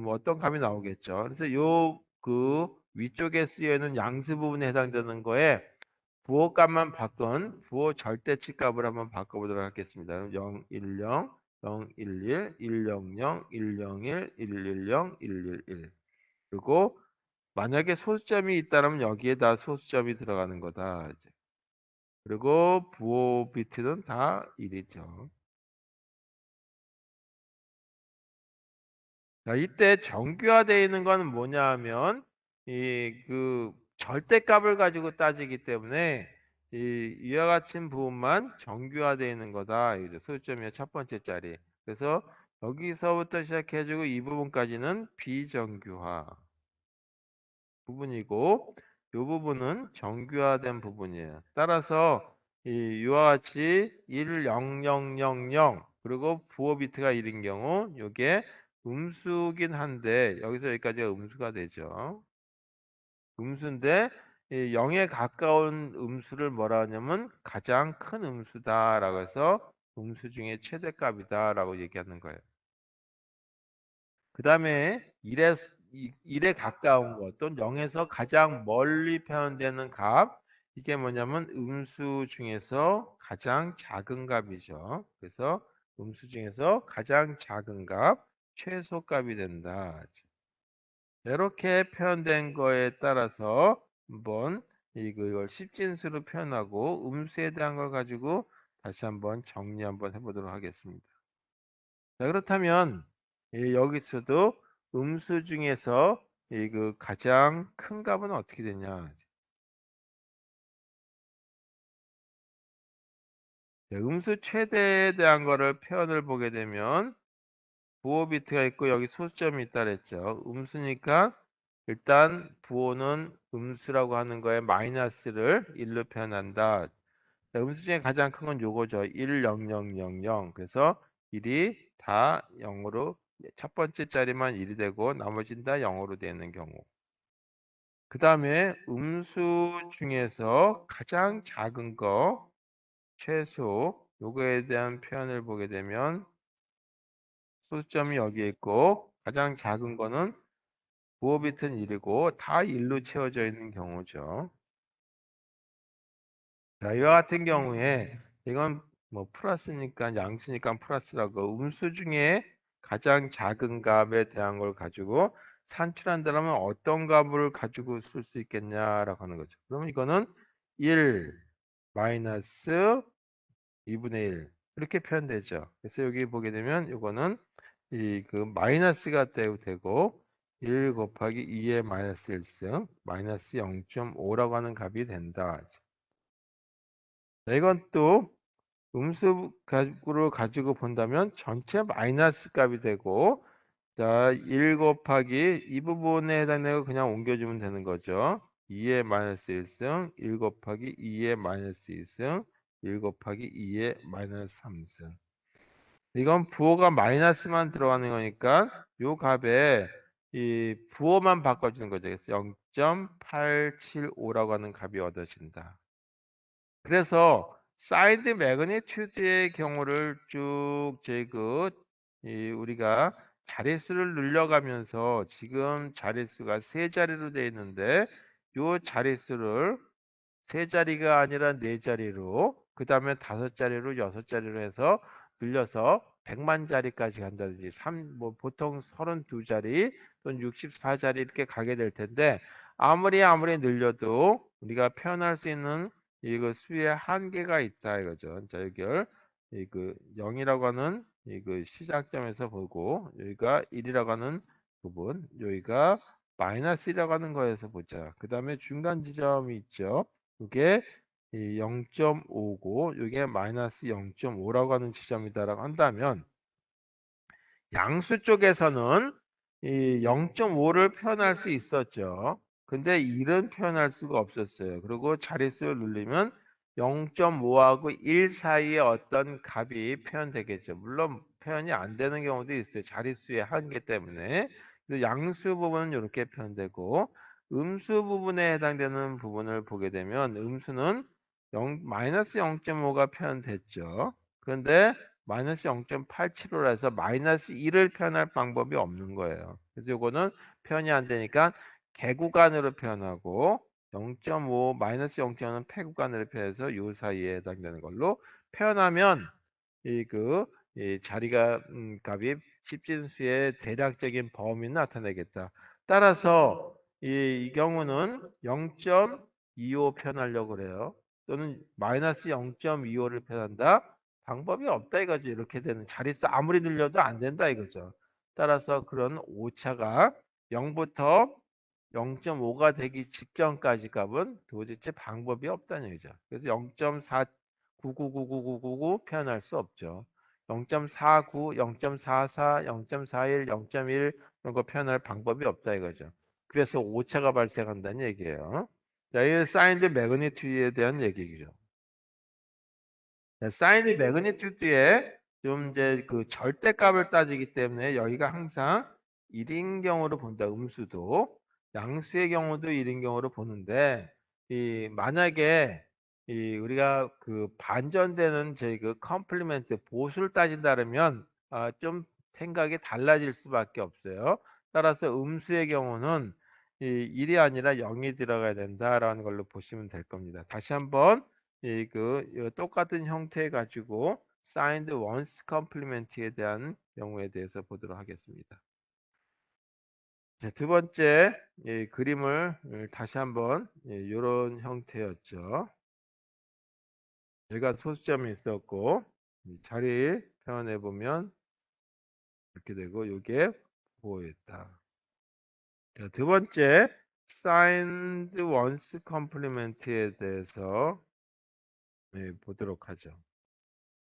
어떤 값이 나오겠죠. 그래서 요 그 위쪽에 쓰여있는 양수 부분에 해당되는 거에 부호 값만 바꾼 부호 절대치 값을 한번 바꿔보도록 하겠습니다. 0, 1, 0, 0, 1, 1, 1, 0, 0, 1, 0, 1, 1, 1, 0, 1, 1, 1. 그리고 만약에 소수점이 있다면 여기에다 소수점이 들어가는 거다. 그리고 부호 비트는 다 1이죠. 자, 이때 정규화되어 있는 건 뭐냐 하면 이 그 절대값을 가지고 따지기 때문에 이와 같은 부분만 정규화되어 있는 거다. 이제 소수점의 첫 번째 자리. 그래서 여기서부터 시작해주고 이 부분까지는 비정규화 부분이고 이 부분은 정규화된 부분이에요. 따라서 이와 같이 1, 0, 0, 0, 0 그리고 부호 비트가 1인 경우 이게 음수긴 한데 여기서 여기까지가 음수가 되죠. 음수인데 0에 가까운 음수를 뭐라 하냐면 가장 큰 음수다라고 해서 음수 중에 최대값이다라고 얘기하는 거예요. 그 다음에 1에 가까운 것 또는 0에서 가장 멀리 표현되는 값 이게 뭐냐면 음수 중에서 가장 작은 값이죠. 그래서 음수 중에서 가장 작은 값 최소값이 된다. 이렇게 표현된 거에 따라서 한번 이걸 십진수로 표현하고 음수에 대한 걸 가지고 다시 한번 정리 한번 해보도록 하겠습니다. 자, 그렇다면 여기서도 음수 중에서 그 가장 큰 값은 어떻게 되냐? 네, 음수 최대에 대한 거를 표현을 보게 되면 부호 비트가 있고 여기 소수점이 있다 그랬죠. 음수니까 일단 부호는 음수라고 하는 거에 마이너스를 1로 표현한다. 자, 음수 중에 가장 큰 건 요거죠. 1, 0, 0, 0, 0. 그래서 1이 다 0으로 첫 번째 자리만 1이 되고 나머지는 다 0으로 되는 경우. 그 다음에 음수 중에서 가장 작은 거 최소 요거에 대한 표현을 보게 되면 소수점이 여기에 있고 가장 작은 거는 부호 비트는 1이고 다 1로 채워져 있는 경우죠. 자, 이와 같은 경우에 이건 뭐 플러스니까 양수니까 플러스라고 음수 중에 가장 작은 값에 대한 걸 가지고 산출한다면 어떤 값을 가지고 쓸 수 있겠냐라고 하는 거죠. 그러면 이거는 1 마이너스 2분의 1 이렇게 표현되죠. 그래서 여기 보게 되면 이거는 이 그 마이너스가 되고 1 곱하기 2의 마이너스 1승 마이너스 0.5라고 하는 값이 된다. 자, 이건 또 음수 를 가지고 본다면 전체 마이너스 값이 되고, 자, 1 곱하기 이 부분에 해당되는 거 그냥 옮겨주면 되는 거죠. 2의 마이너스 1승, 1 곱하기 2의 마이너스 2승, 1 곱하기 2의 마이너스 3승. 이건 부호가 마이너스만 들어가는 거니까 요 값에 이 부호만 바꿔주는 거죠. 그래서 0.875라고 하는 값이 얻어진다. 그래서 사이드 매그니튜드의 경우를 쭉 우리가 자릿수를 늘려가면서 지금 자릿수가 세 자리로 되어 있는데 요 자릿수를 세 자리가 아니라 네 자리로, 그 다음에 다섯 자리로 여섯 자리로 해서 늘려서 100만 자리까지 간다든지, 뭐 보통 32자리 또는 64자리 이렇게 가게 될 텐데, 아무리 늘려도 우리가 표현할 수 있는 이거 수의 한계가 있다 이거죠. 자, 여기를 이거 0이라고 하는 이거 시작점에서 보고, 여기가 1이라고 하는 부분, 여기가 마이너스라고 하는 거에서 보자. 그 다음에 중간 지점이 있죠. 이게 0.5고 이게 마이너스 0.5라고 하는 지점이다라고 한다면, 양수 쪽에서는 이 0.5를 표현할 수 있었죠. 근데 1은 표현할 수가 없었어요. 그리고 자릿수를 누르면 0.5하고 1 사이에 어떤 값이 표현되겠죠. 물론 표현이 안 되는 경우도 있어요. 자릿수의 한계 때문에. 그래서 양수 부분은 이렇게 표현되고, 음수 부분에 해당되는 부분을 보게 되면 음수는 마이너스 0.5가 표현됐죠. 그런데 마이너스 0.875라 해서 마이너스 1을 표현할 방법이 없는 거예요. 그래서 이거는 표현이 안 되니까 개구간으로 표현하고, 0.5 마이너스 0.5는 폐구간으로 표현해서 요 사이에 해당되는 걸로 표현하면 이 자리가 값이 십진수의 대략적인 범위를 나타내겠다. 따라서 이 경우는 0.25 표현하려고 그래요. 또는 마이너스 0.25를 표현한다. 방법이 없다 이거죠. 이렇게 되는 자릿수 아무리 늘려도 안 된다 이거죠. 따라서 그런 오차가 0부터 0.5가 되기 직전까지 값은 도대체 방법이 없다는 얘기죠. 그래서 0.4999999 표현할 수 없죠. 0.49, 0.44, 0.41, 0.1 이런 거 표현할 방법이 없다 이거죠. 그래서 오차가 발생한다는 얘기예요. 자, 이 사인드 매그니튜드에 대한 얘기죠. 사인드 매그니튜드에 좀 이제 그 절대값을 따지기 때문에 여기가 항상 1인 경우로 본다. 음수도 양수의 경우도 1인 경우로 보는데, 이 만약에 우리가 그 반전되는 저희 그 컴플리멘트 보수를 따진다면 좀 생각이 달라질 수밖에 없어요. 따라서 음수의 경우는 이 1이 아니라 0이 들어가야 된다라는 걸로 보시면 될 겁니다. 다시 한번 이 똑같은 형태 가지고 signed once complement에 대한 경우에 대해서 보도록 하겠습니다. 자, 두 번째 그림을 다시 한번 이런 형태였죠. 여기가 소수점이 있었고 자리 표현해 보면 이렇게 되고 이게 보였다. 자, 두 번째 signed once complement에 대해서 보도록 하죠.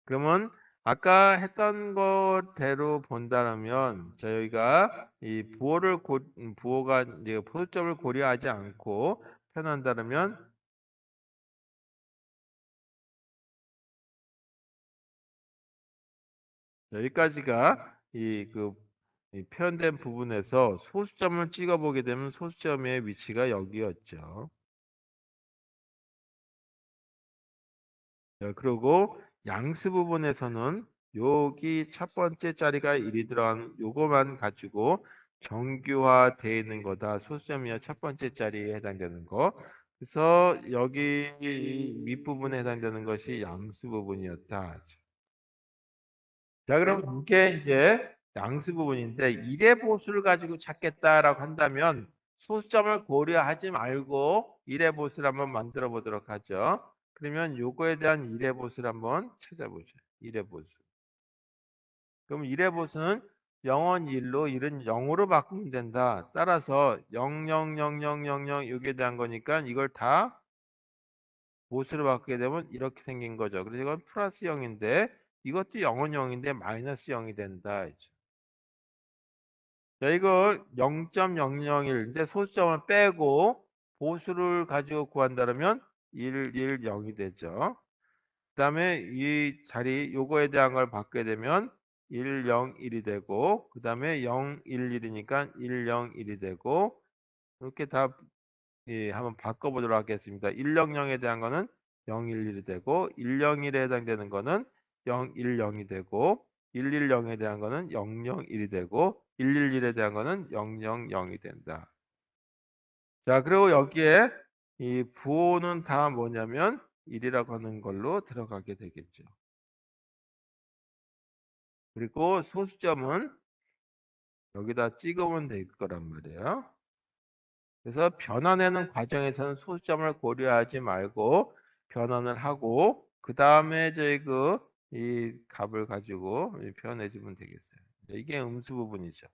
그러면 아까 했던 것대로 본다면 저희가 이 부호가 이제 포수점을 고려하지 않고 표현한다면 여기까지가 이 표현된 부분에서 소수점을 찍어보게 되면 소수점의 위치가 여기였죠. 자, 그리고 양수 부분에서는 여기 첫 번째 자리가 1이 들어간 요거만 가지고 정규화되어 있는 거다. 소수점이야 첫 번째 자리에 해당되는 거. 그래서 여기 윗부분에 해당되는 것이 양수 부분이었다. 자, 그럼 이게 이제 양수 부분인데 1의 보수를 가지고 찾겠다라고 한다면 소수점을 고려하지 말고 1의 보수를 한번 만들어 보도록 하죠. 그러면 요거에 대한 1의 보수를 한번 찾아보죠. 1의 보수. 그럼 1의 보수는 0은 1로 1은 0으로 바꾸면 된다. 따라서 0, 0, 0, 0, 0, 0 여기에 대한 거니까 이걸 다 보수를 바꾸게 되면 이렇게 생긴 거죠. 그래서 이건 플러스 0인데 이것도 0은 0인데 마이너스 0이 된다. 자, 이거 0.001인데 소수점을 빼고 보수를 가지고 구한다면 1, 1, 0이 되죠. 그 다음에 이 자리 요거에 대한 걸 바꾸게 되면 1, 0, 1이 되고 그 다음에 0, 1, 1이니까 1, 0, 1이 되고 이렇게 다 한번 바꿔보도록 하겠습니다. 100에 대한 거는 011이 되고 101에 해당되는 거는 010이 되고 110에 대한 거는 001이 되고 111에 대한 거는 000이 된다. 자, 그리고 여기에 이 부호는 다 뭐냐면 1이라고 하는 걸로 들어가게 되겠죠. 그리고 소수점은 여기다 찍으면 될 거란 말이에요. 그래서 변환하는 과정에서는 소수점을 고려하지 말고 변환을 하고 그 다음에 저희 이 값을 가지고 표현해 주면 되겠어요. 이게 음수 부분이죠.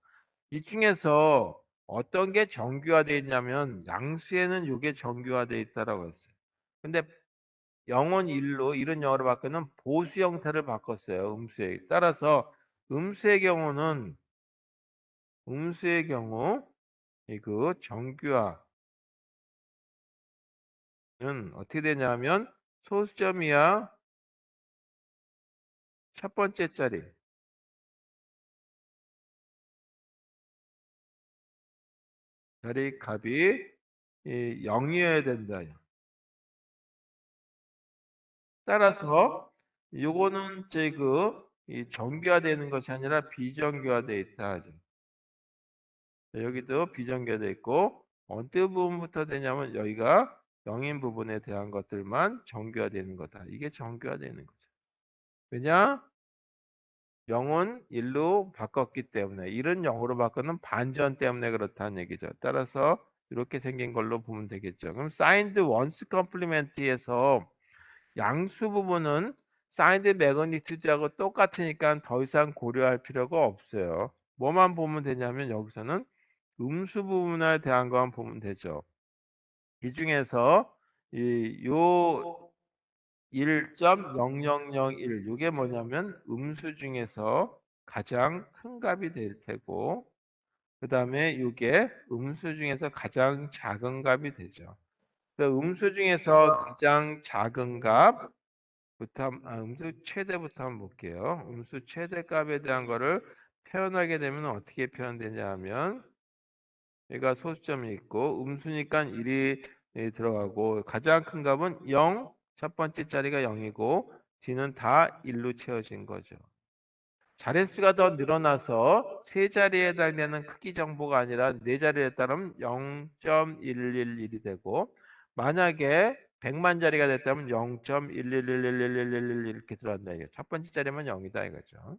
이 중에서 어떤 게 정규화되어 있냐면 양수에는 이게 정규화되어 있다라고 했어요. 근데 0은 1로 1은 0으로 바꾸는 보수 형태를 바꿨어요. 음수에 따라서 음수의 경우 이거 정규화 는 어떻게 되냐면 소수점이야 첫 번째 자리 값이 0이어야 된다. 따라서 요거는 이 정규화되는 것이 아니라 비정규화되어 있다 하죠. 여기도 비정규화되어 있고 어느 부분부터 되냐면 여기가 0인 부분에 대한 것들만 정규화되는 거다. 이게 정규화되는 거죠. 왜냐? 0은 1로 바꿨기 때문에 1은 0으로 바꾸는 반전 때문에 그렇다는 얘기죠. 따라서 이렇게 생긴 걸로 보면 되겠죠. 그럼 사인드 원스 컴플리멘트에서 양수 부분은 사인드 매그니튜드하고 똑같으니까 더 이상 고려할 필요가 없어요. 뭐만 보면 되냐면 여기서는 음수 부분에 대한 것만 보면 되죠. 이 중에서 요 1.0001 이게 뭐냐면 음수 중에서 가장 큰 값이 될 테고 그 다음에 이게 음수 중에서 가장 작은 값이 되죠. 음수 중에서 가장 작은 음수 최대부터 한번 볼게요. 음수 최대 값에 대한 거를 표현하게 되면 어떻게 표현되냐 하면 얘가 소수점이 있고 음수니까 1이 들어가고 가장 큰 값은 0, 첫 번째 자리가 0이고 뒤는 다 1로 채워진 거죠. 자릿수가 더 늘어나서 세 자리에 해당되는 크기 정보가 아니라 네 자리에 따르면 0.111이 되고 만약에 100만 자리가 됐다면 0.1111111 이렇게 들어간다 이게 첫 번째 자리만 0이다 이거죠.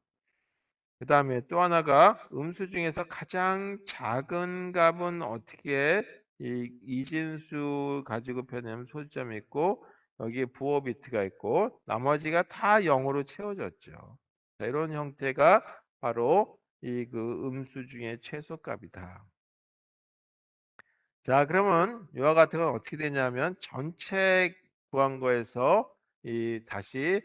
그 다음에 또 하나가 음수 중에서 가장 작은 값은 어떻게 이 이진수 가지고 표현하면 소수점이 있고 여기에 부호 비트가 있고 나머지가 다 0으로 채워졌죠. 자, 이런 형태가 바로 음수 중에 최소값이다. 자, 그러면 이와 같은 건 어떻게 되냐면 전체 구한 거에서 다시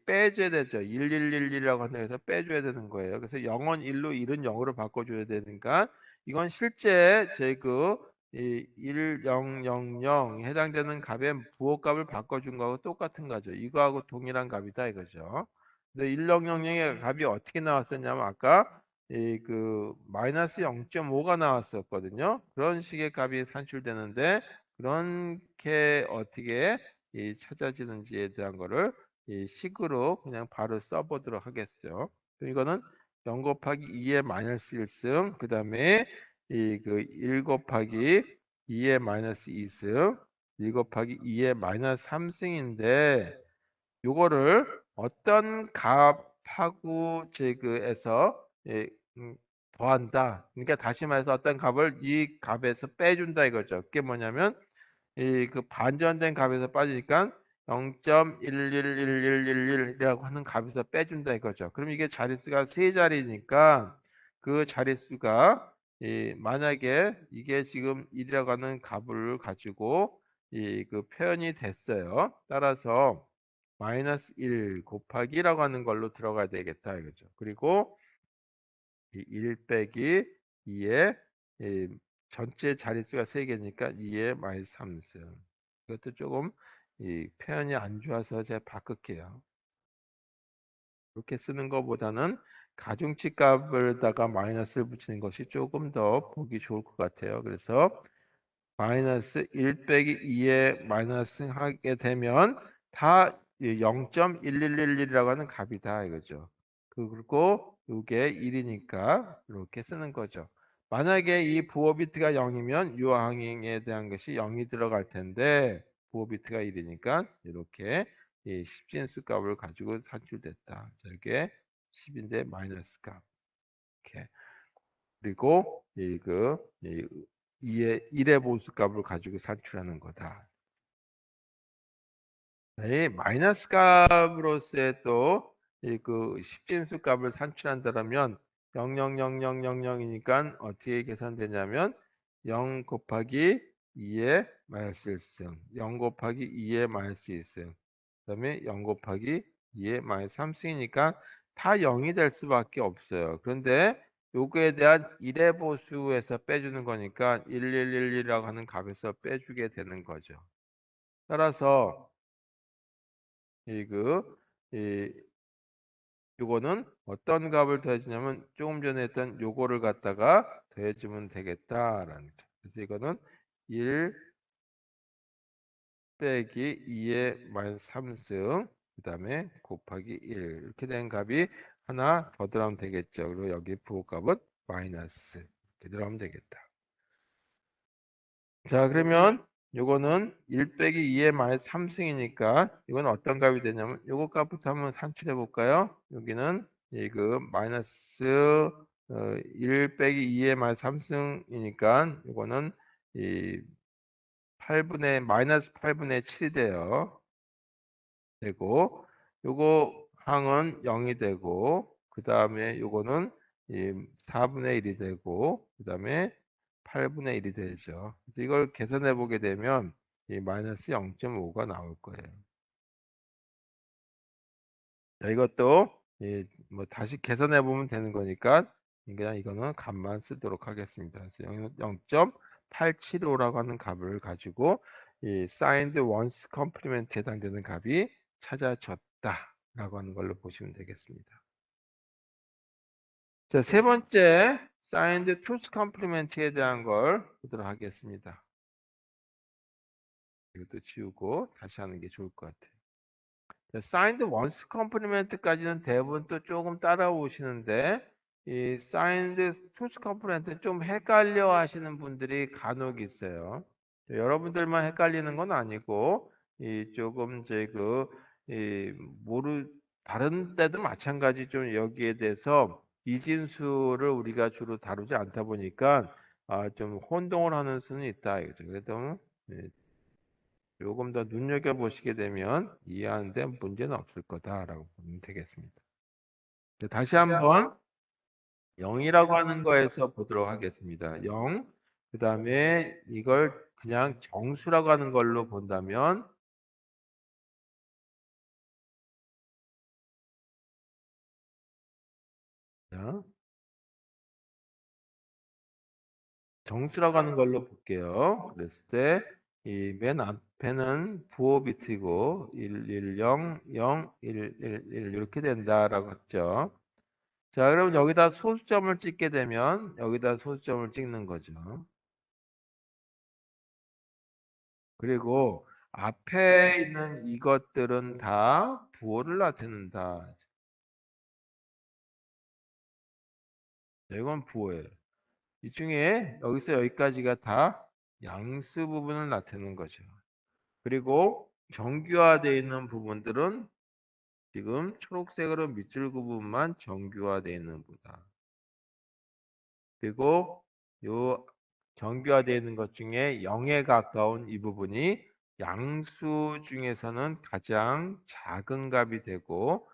빼줘야 되죠. 1111이라고 하는 데서 빼줘야 되는 거예요. 그래서 0은 1로 1은 0으로 바꿔줘야 되니까 이건 실제 이 1000 해당되는 값의 부호값을 바꿔준 거하고 똑같은 거죠. 이거하고 동일한 값이다 이거죠. 근데 1000의 값이 어떻게 나왔었냐면 아까 마이너스 0.5가 나왔었거든요. 그런 식의 값이 산출되는데 그렇게 어떻게 찾아지는지에 대한 거를 이 식으로 그냥 바로 써보도록 하겠어요. 이거는 0 곱하기 2의 마이너스 1승 그 다음에 1 곱하기 2의 마이너스 2승 1 곱하기 2의 마이너스 3승인데 요거를 어떤 값하고 제거해서 더한다. 그러니까 다시 말해서 어떤 값을 이 값에서 빼준다 이거죠. 그게 뭐냐면 반전된 값에서 빠지니까 0.11111이라고 하는 값에서 빼준다 이거죠. 그럼 이게 자릿수가 세 자리니까 그 자릿수가 만약에 이게 지금 1이라고 하는 값을 가지고 그 표현이 됐어요. 따라서 마이너스 1 곱하기라고 하는 걸로 들어가야 되겠다 이거죠. 그리고 이 1 빼기 2의 전체 자릿수가 3개니까 2의 마이너스 3승. 이것도 조금 이 표현이 안 좋아서 제가 바꿀게요. 이렇게 쓰는 것보다는 가중치 값을다가 마이너스를 붙이는 것이 조금 더 보기 좋을 것 같아요. 그래서 마이너스 1 빼기 2에 마이너스 하게 되면 다 0.1111이라고 하는 값이다 이거죠. 그리고 이게 1이니까 이렇게 쓰는 거죠. 만약에 이 부호 비트가 0이면 이 항에 대한 것이 0이 들어갈 텐데 부호 비트가 1이니까 이렇게 이 10진수 값을 가지고 산출됐다. 자, 이게 10인데 마이너스 값. 이렇게. 그리고 이거 2의 1의 보수값을 가지고 산출하는 거다. 이 마이너스 값으로서의 또그 10진수 값을 산출한다면 0,0,0,0,0이니까 어떻게 계산되냐면 0 곱하기 2의 마이너스 1승, 0 곱하기 2의 마이너스 2승, 그다음에 0 곱하기 2의 마이너스 3승이니까 다 0이 될 수밖에 없어요. 그런데 요거에 대한 1의 보수에서 빼주는 거니까 1111이라고 하는 값에서 빼주게 되는 거죠. 따라서 이거 이 요거는 어떤 값을 더해주냐면 조금 전에 했던 요거를 갖다가 더해주면 되겠다라는 거죠. 그래서 이거는 1 빼기 2의 마이너스 3승 그 다음에 곱하기 1 이렇게 된 값이 하나 더 들어가면 되겠죠. 그리고 여기 부호값은 마이너스 이렇게 들어가면 되겠다. 자 그러면 요거는 1 빼기 2의 마이너스 3승이니까 이건 어떤 값이 되냐면 요거 값부터 한번 산출해 볼까요? 여기는 이거 마이너스 1 빼기 2의 마이너스 3승이니까 이거는 이 8분의 마이너스 8분의 7이 돼요. 되고 요거 항은 0이 되고 그 다음에 요거는 이 4분의 1이 되고 그 다음에 8분의 1이 되죠. 그래서 이걸 계산해 보게 되면 이 마이너스 0.5가 나올 거예요. 자, 이것도 뭐 다시 계산해 보면 되는 거니까 그냥 이거는 값만 쓰도록 하겠습니다. 그래서 0.875라고 하는 값을 가지고 이 signed once complement에 해당되는 값이 찾아졌다라고 하는 걸로 보시면 되겠습니다. 자, 세 번째 signed two's complement에 대한 걸 보도록 하겠습니다. 이것도 지우고 다시 하는 게 좋을 것 같아요. 사인드 원스 컴플리멘트까지는 대부분 또 조금 따라오시는데 이 사인드 투스 컴플리멘트는 좀 헷갈려 하시는 분들이 간혹 있어요. 여러분들만 헷갈리는 건 아니고 이 조금 이 모르 다른 데도 마찬가지 좀 여기에 대해서 이진수를 우리가 주로 다루지 않다 보니까 좀 혼동을 하는 수는 있다 이거죠. 그래도 조금 더 눈여겨보시게 되면 이해하는 데 문제는 없을 거다라고 보면 되겠습니다. 다시 한번 0이라고 하는 거에서 보도록 하겠습니다. 0, 그 다음에 이걸 그냥 정수라고 하는 걸로 본다면 자, 정수라고 하는 걸로 볼게요. 그랬을 때 이 맨 앞에는 부호 비트고 110, 0, 111 이렇게 된다라고 했죠. 자, 그럼 여기다 소수점을 찍게 되면 여기다 소수점을 찍는 거죠. 그리고 앞에 있는 이것들은 다 부호를 나타낸다. 이건 부호예요. 이 중에 여기서 여기까지가 다 양수 부분을 나타내는 거죠. 그리고 정규화되어 있는 부분들은 지금 초록색으로 밑줄 부분만 정규화되어 있는 거다. 그리고 요 정규화되어 있는 것 중에 0에 가까운 이 부분이 양수 중에서는 가장 작은 값이 되고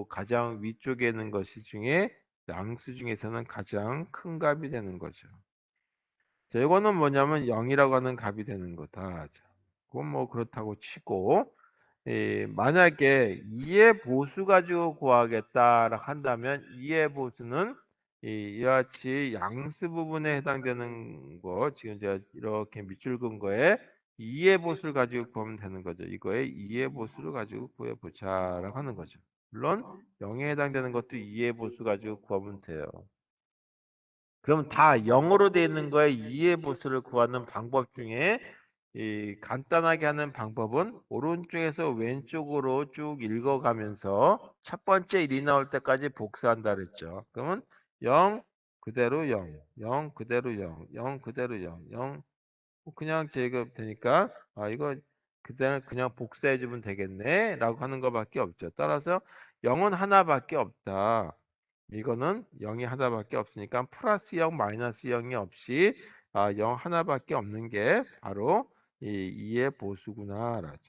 가장 위쪽에 있는 것이 중에 양수 중에서는 가장 큰 값이 되는 거죠. 자, 이거는 뭐냐면 0이라고 하는 값이 되는 거다. 자, 그건 뭐 그렇다고 치고, 만약에 2의 보수 가지고 구하겠다라고 한다면 2의 보수는 이와 같이 양수 부분에 해당되는 거, 지금 제가 이렇게 밑줄 긋은 거에 2의 보수를 가지고 구하면 되는 거죠. 이거에 2의 보수를 가지고 구해보자라고 하는 거죠. 물론 0에 해당되는 것도 2의 보수 가지고 구하면 돼요. 그럼 다 0으로 되어 있는 거에 2의 보수를 구하는 방법 중에 간단하게 하는 방법은 오른쪽에서 왼쪽으로 쭉 읽어가면서 첫 번째 1이 나올 때까지 복사한다 그랬죠. 그러면 0 그대로 0, 0 그대로 0, 0 그대로 0, 0 그냥 제곱되니까 이거 그냥 복사해 주면 되겠네 라고 하는 것밖에 없죠. 따라서 0은 하나밖에 없다. 이거는 0이 하나밖에 없으니까 플러스 0, 마이너스 0이 없이 0 하나밖에 없는 게 바로 이 2의 보수구나. 라죠.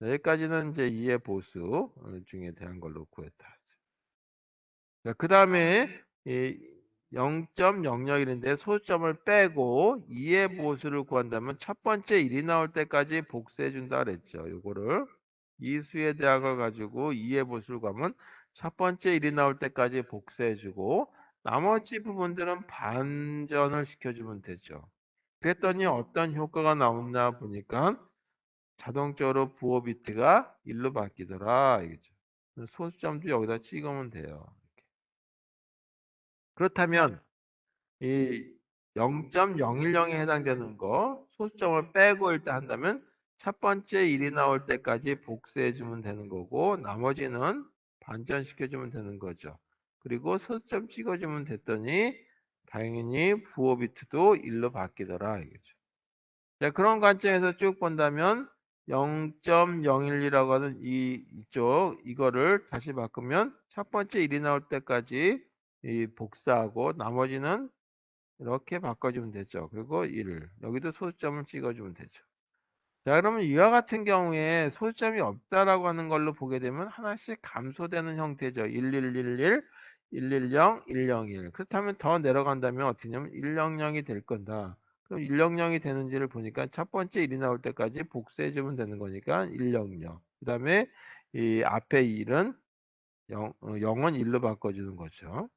여기까지는 이제 2의 보수 중에 대한 걸로 구했다. 그 다음에 이 0.001인데 소수점을 빼고 2의 보수를 구한다면 첫 번째 1이 나올 때까지 복수해 준다 그랬죠. 요거를 이 수에 대한 걸 가지고 2의 보수를 구하면 첫 번째 1이 나올 때까지 복수해 주고 나머지 부분들은 반전을 시켜주면 되죠. 그랬더니 어떤 효과가 나오나 보니까 자동적으로 부호 비트가 1로 바뀌더라. 이거죠. 소수점도 여기다 찍으면 돼요. 그렇다면 이 0.010에 해당되는 거 소수점을 빼고 일단 한다면 첫 번째 1이 나올 때까지 복수해 주면 되는 거고 나머지는 반전시켜 주면 되는 거죠. 그리고 소수점 찍어 주면 됐더니 당연히 부호 비트도 1로 바뀌더라 이거죠. 자, 그런 관점에서 쭉 본다면 0.012라고 하는 이거를 다시 바꾸면 첫 번째 1이 나올 때까지 복사하고 나머지는 이렇게 바꿔주면 되죠. 그리고 1. 여기도 소수점을 찍어주면 되죠. 자, 그러면 이와 같은 경우에 소수점이 없다라고 하는 걸로 보게 되면 하나씩 감소되는 형태죠. 1111, 110, 101. 그렇다면 더 내려간다면 어떻게 되냐면 100이 될 건다. 그럼 100이 되는지를 보니까 첫 번째 1이 나올 때까지 복수해주면 되는 거니까 100. 그 다음에 이 앞에 1은 0은 1로 바꿔주는 거죠.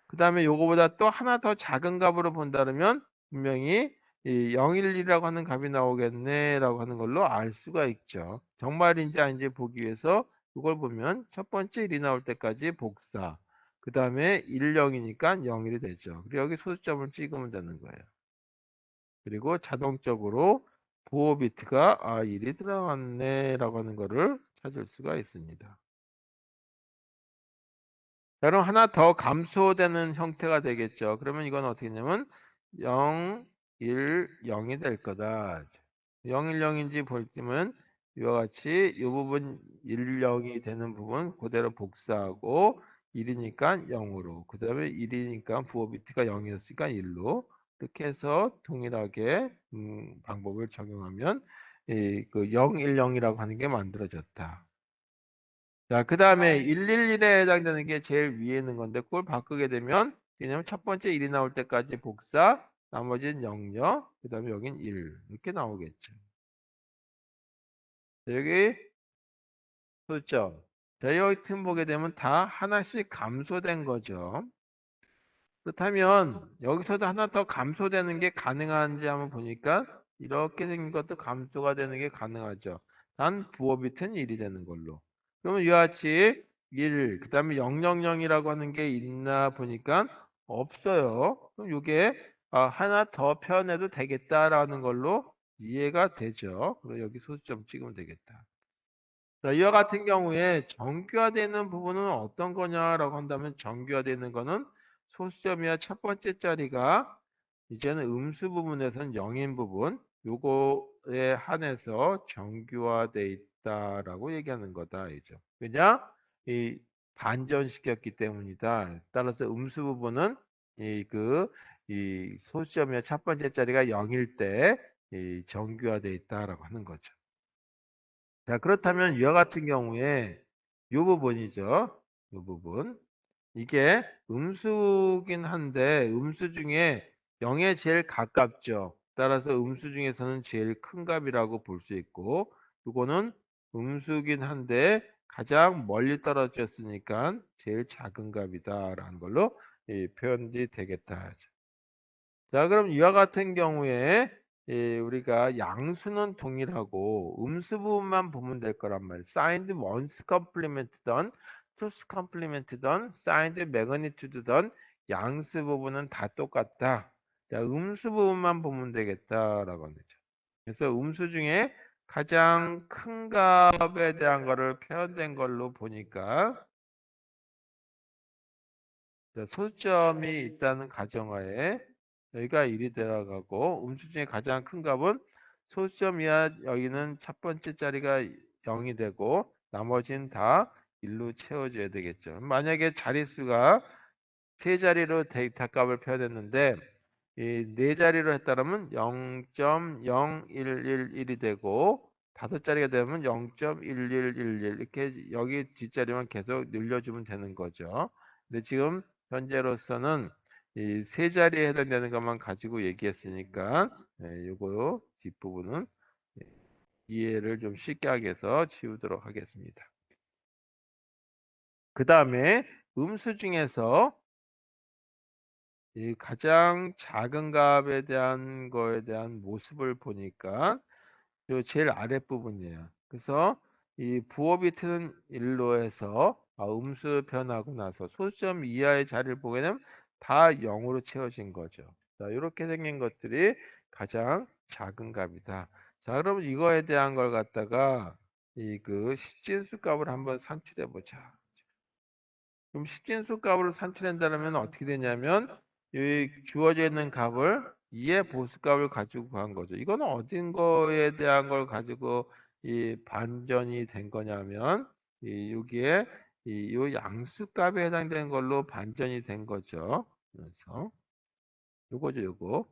그 다음에 요거보다 또 하나 더 작은 값으로 본다면 분명히 이 011이라고 하는 값이 나오겠네 라고 하는 걸로 알 수가 있죠. 정말인지 아닌지 보기 위해서 이걸 보면 첫 번째 1이 나올 때까지 복사 그 다음에 10이니까 01이 되죠. 그리고 여기 소수점을 찍으면 되는 거예요. 그리고 자동적으로 보호 비트가 1이 들어갔네 라고 하는 거를 찾을 수가 있습니다. 자, 그럼 하나 더 감소되는 형태가 되겠죠. 그러면 이건 어떻게 되냐면 0, 1, 0이 될 거다. 0, 1, 0인지 볼 때면 이와 같이 이 부분 1, 0이 되는 부분 그대로 복사하고 1이니까 0으로 그 다음에 1이니까 부호 비트가 0이었으니까 1로 이렇게 해서 동일하게 방법을 적용하면 그 0, 1, 0이라고 하는 게 만들어졌다. 자, 그 다음에 111에 해당되는 게 제일 위에 있는 건데, 그걸 바꾸게 되면, 왜냐면 첫 번째 1이 나올 때까지 복사, 나머지는 0요, 그 다음에 여긴 1. 이렇게 나오겠죠. 자, 여기 소점. 자, 여기 틈 보게 되면 다 하나씩 감소된 거죠. 그렇다면 여기서도 하나 더 감소되는 게 가능한지 한번 보니까 이렇게 생긴 것도 감소가 되는 게 가능하죠. 단 부호 비트는 1이 되는 걸로. 그러면 이와 같이 1, 그 다음에 000이라고 하는 게 있나 보니까 없어요. 그럼 이게 하나 더 표현해도 되겠다라는 걸로 이해가 되죠. 그럼 여기 소수점 찍으면 되겠다. 자, 이와 같은 경우에 정규화되는 부분은 어떤 거냐라고 한다면 정규화되는 거는 소수점이야 첫 번째 자리가 이제는 음수 부분에서는 0인 부분 요거에 한해서 정규화돼 있다라고 얘기하는 거다 이죠. 왜냐? 이 반전시켰기 때문이다. 따라서 음수 부분은 이 소수점이야 첫 번째 자리가 0일 때 정규화돼 있다라고 하는 거죠. 자, 그렇다면 이와 같은 경우에 이 부분이죠. 이 부분. 이게 음수긴 한데 음수 중에 0에 제일 가깝죠. 따라서 음수 중에서는 제일 큰 값이라고 볼 수 있고, 이거는 음수긴 한데 가장 멀리 떨어졌으니까 제일 작은 값이다라는 걸로 표현이 되겠다. 자, 그럼 이와 같은 경우에 우리가 양수는 동일하고 음수 부분만 보면 될 거란 말이에요. signed once complement든 twice complement든 signed magnitude든 양수 부분은 다 똑같다. 자, 음수 부분만 보면 되겠다라고 하는 거죠. 그래서 음수 중에 가장 큰 값에 대한 거를 표현된 걸로 보니까 자, 소점이 있다는 가정하에 여기가 1이 들어가고 음수 중에 가장 큰 값은 소점 이하 여기는 첫 번째 자리가 0이 되고 나머지는 다 1로 채워줘야 되겠죠. 만약에 자릿수가 세 자리로 데이터 값을 표현했는데 이 네 자리로 했다면 0.0111이 되고 다섯 자리가 되면 0.1111 이렇게 여기 뒷자리만 계속 늘려주면 되는 거죠. 근데 지금 현재로서는 이 세 자리에 해당되는 것만 가지고 얘기했으니까 요거 뒷부분은 이해를 좀 쉽게 하기 위해서 지우도록 하겠습니다. 그 다음에 음수 중에서 이 가장 작은 값에 대한 거에 대한 모습을 보니까 요 제일 아랫부분이에요. 그래서 이 부호 비트는 1로 해서 음수 변하고 나서 소수점 이하의 자리를 보게 되면 다 0으로 채워진 거죠. 자, 이렇게 생긴 것들이 가장 작은 값이다. 자, 그럼 이거에 대한 걸 갖다가 이 그 십진수 값을 한번 산출해 보자. 그럼 십진수 값으로 산출한다면 어떻게 되냐면 이 주어져 있는 값을 2의 보수값을 가지고 구한 거죠. 이거는 어딘 거에 대한 걸 가지고 이 반전이 된 거냐면 여기에 이 양수값에 해당되는 걸로 반전이 된 거죠. 그래서 요거죠, 요거.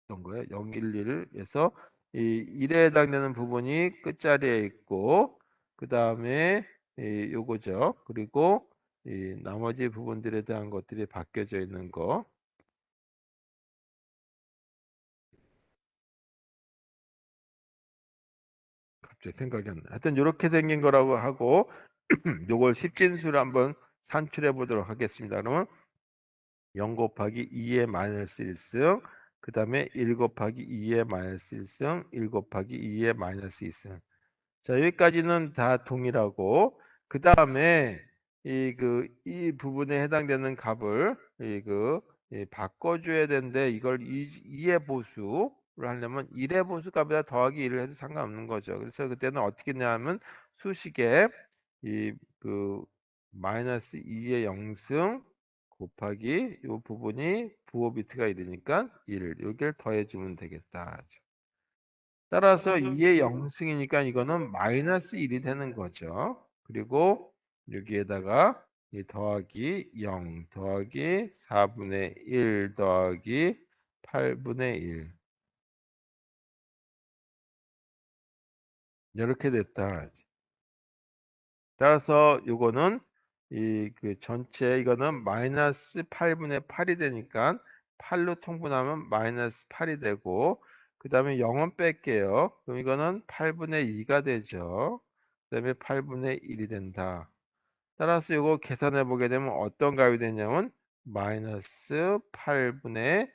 어떤 거예요? 011에서 이 1에 해당되는 부분이 끝자리에 있고 그 다음에 요거죠. 그리고 이 나머지 부분들에 대한 것들이 바뀌어져 있는 거 갑자기 생각이 안 나. 하여튼 이렇게 생긴 거라고 하고 요걸 십진수를 한번 산출해 보도록 하겠습니다. 그러면 0 곱하기 2의 마이너스 1승 그 다음에 1 곱하기 2의 마이너스 1승 1 곱하기 2의 마이너스 2승 자, 여기까지는 다 동일하고, 그 다음에 이 부분에 해당되는 값을 바꿔줘야 되는데, 이걸 2의 보수를 하려면 1의 보수 값에다 더하기 1을 해도 상관없는 거죠. 그래서 그때는 어떻게 하냐면 수식에 이 그 마이너스 2의 0승 곱하기 이 부분이 부호 비트가 1이니까 1, 여기를 더해주면 되겠다. 따라서 2의 0승이니까 이거는 마이너스 1이 되는 거죠. 그리고 여기에다가 이 더하기 0 더하기 4분의 1 더하기 8분의 1 이렇게 됐다. 따라서 이거는 이 그 전체 이거는 마이너스 8분의 8이 되니까 8로 통분하면 마이너스 8이 되고 그 다음에 0은 뺄게요. 그럼 이거는 8분의 2가 되죠. 그 다음에 8분의 1이 된다. 따라서 이거 계산해 보게 되면 어떤 값이 되냐면 마이너스 8분의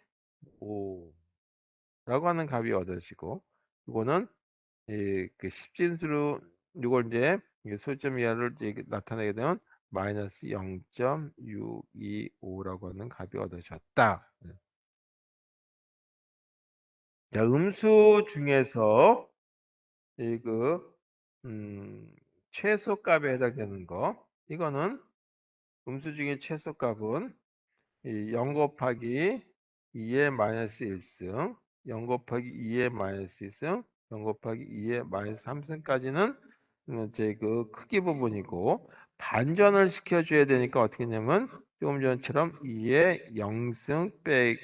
5라고 하는 값이 얻어지고 이거는 그 십진수로 이걸 이제 소점 이하를 이제 나타내게 되면 마이너스 0.625라고 하는 값이 얻어졌다. 자, 음수 중에서 이그 최소값에 해당되는 거 이거는 음수 중에 최소값은 이0 곱하기 2의 마이너스 1승 0 곱하기 2의 마이너스 2승 0 곱하기 2의 마이너스 3승까지는 이제 그 크기 부분이고 반전을 시켜줘야 되니까 어떻게 했냐면 조금 전처럼 2의 0승 빼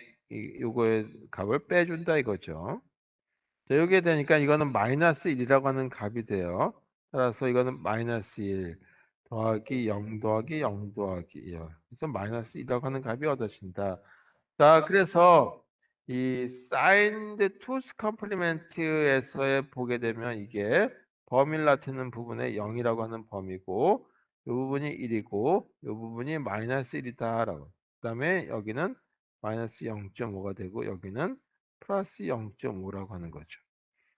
요거의 값을 빼준다 이거죠. 자, 여기에 되니까 이거는 마이너스 1이라고 하는 값이 돼요. 따라서 이거는 마이너스 1. 더하기 0 더하기 0 더하기 2. 그래서 마이너스 2라고 하는 값이 얻어진다. 자, 그래서 이 사인드 투스 컴플리멘트에서의 보게 되면 이게 범위를 나타내는 부분에 0이라고 하는 범위고 이 부분이 1이고 이 부분이 마이너스 1이다라고. 그다음에 여기는 마이너스 0.5가 되고 여기는 플러스 0.5라고 하는 거죠.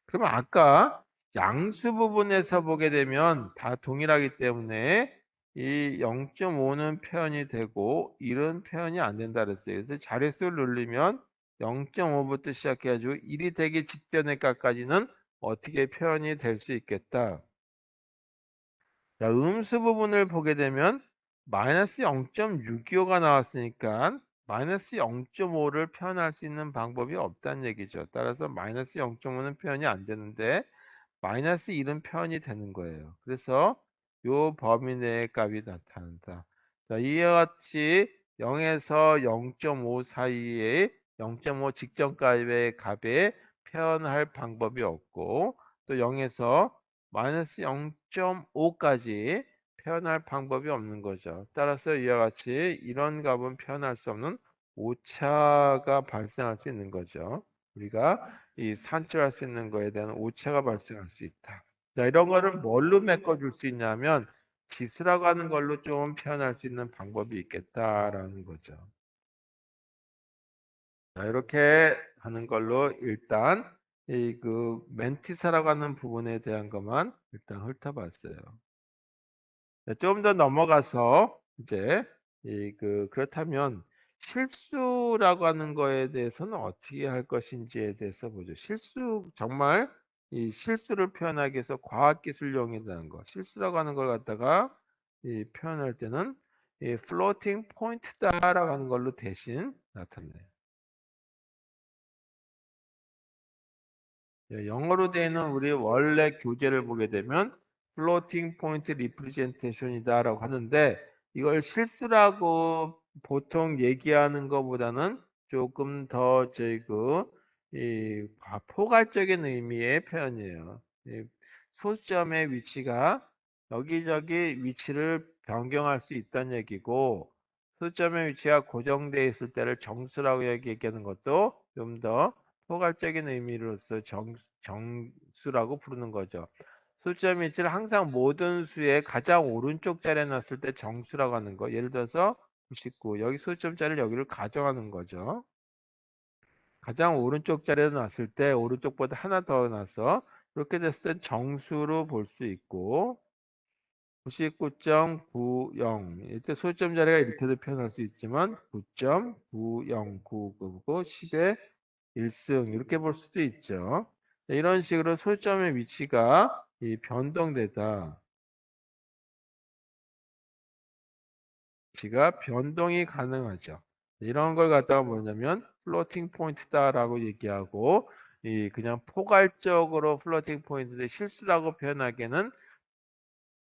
그러면 아까 양수 부분에서 보게 되면 다 동일하기 때문에 이 0.5는 표현이 되고 1은 표현이 안 된다 그랬어요. 그래서 자릿수를 누르면 0.5부터 시작해가지고 1이 되기 직전의 값까지는 어떻게 표현이 될 수 있겠다. 자, 음수 부분을 보게 되면 마이너스 0.625가 나왔으니까 마이너스 0.5를 표현할 수 있는 방법이 없다는 얘기죠. 따라서 마이너스 0.5는 표현이 안 되는데 마이너스 1은 표현이 되는 거예요. 그래서 요 범위 내의 값이 나타난다. 자, 이와 같이 0에서 0.5 사이에 0.5 직전값의 값에 표현할 방법이 없고 또 0에서 마이너스 0.5까지 표현할 방법이 없는 거죠. 따라서 이와 같이 이런 값은 표현할 수 없는 오차가 발생할 수 있는 거죠. 우리가 이 산출할 수 있는 거에 대한 오차가 발생할 수 있다. 자, 이런 거를 뭘로 메꿔줄 수 있냐면 지수라고 하는 걸로 좀 표현할 수 있는 방법이 있겠다라는 거죠. 자, 이렇게 하는 걸로 일단 이 그 멘티사라고 하는 부분에 대한 것만 일단 훑어봤어요. 좀 더 넘어가서 이제 그렇다면 실수라고 하는 거에 대해서는 어떻게 할 것인지에 대해서 보죠. 실수 정말 이 실수를 표현하기 위해서 과학기술용이라는 거. 실수라고 하는 걸 갖다가 이 표현할 때는 이 플로팅 포인트다라고 하는 걸로 대신 나타내요. 예, 영어로 되어 있는 우리 원래 교재를 보게 되면 플로팅 포인트 리프레젠테이션이다라고 하는데 이걸 실수라고 보통 얘기하는 것보다는 조금 더 저희 이 포괄적인 의미의 표현이에요. 이 소수점의 위치가 여기저기 위치를 변경할 수 있다는 얘기고 소수점의 위치가 고정되어 있을 때를 정수라고 얘기하는 것도 좀더 포괄적인 의미로서 정수라고 부르는 거죠. 숫자 위치를 항상 모든 수의 가장 오른쪽 자리에 놨을 때 정수라고 하는 거. 예를 들어서 99. 여기 소수점자를 여기를 가져가는 거죠. 가장 오른쪽 자리에 놨을 때 오른쪽보다 하나 더 놔서 그렇게 됐을 때 정수로 볼 수 있고 99.90 이때 소수점 자리가 이렇게도 표현할 수 있지만 9.9099고 10에 1승 이렇게 볼 수도 있죠. 이런 식으로 소점의 위치가 변동되다. 위치가 변동이 가능하죠. 이런 걸 갖다가 뭐냐면 플로팅 포인트다라고 얘기하고 그냥 포괄적으로 플로팅 포인트를 실수라고 표현하기에는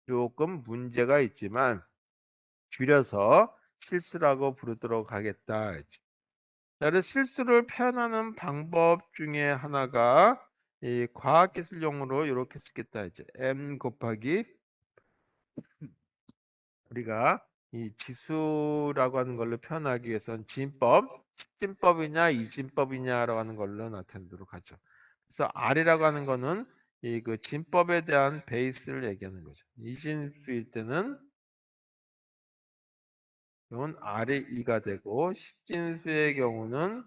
조금 문제가 있지만 줄여서 실수라고 부르도록 하겠다. 그래서 실수를 표현하는 방법 중에 하나가 이 과학기술용어로 이렇게 쓰겠다 이제 m 곱하기 우리가 이 지수라고 하는 걸로 표현하기 위해서는 진법, 십진법이냐 이진법이냐라고 하는 걸로 나타내도록 하죠. 그래서 R이라고 하는 거는 이 진법에 대한 베이스를 얘기하는 거죠. 이진수일 때는 이건 R이 2가 되고 십진수의 경우는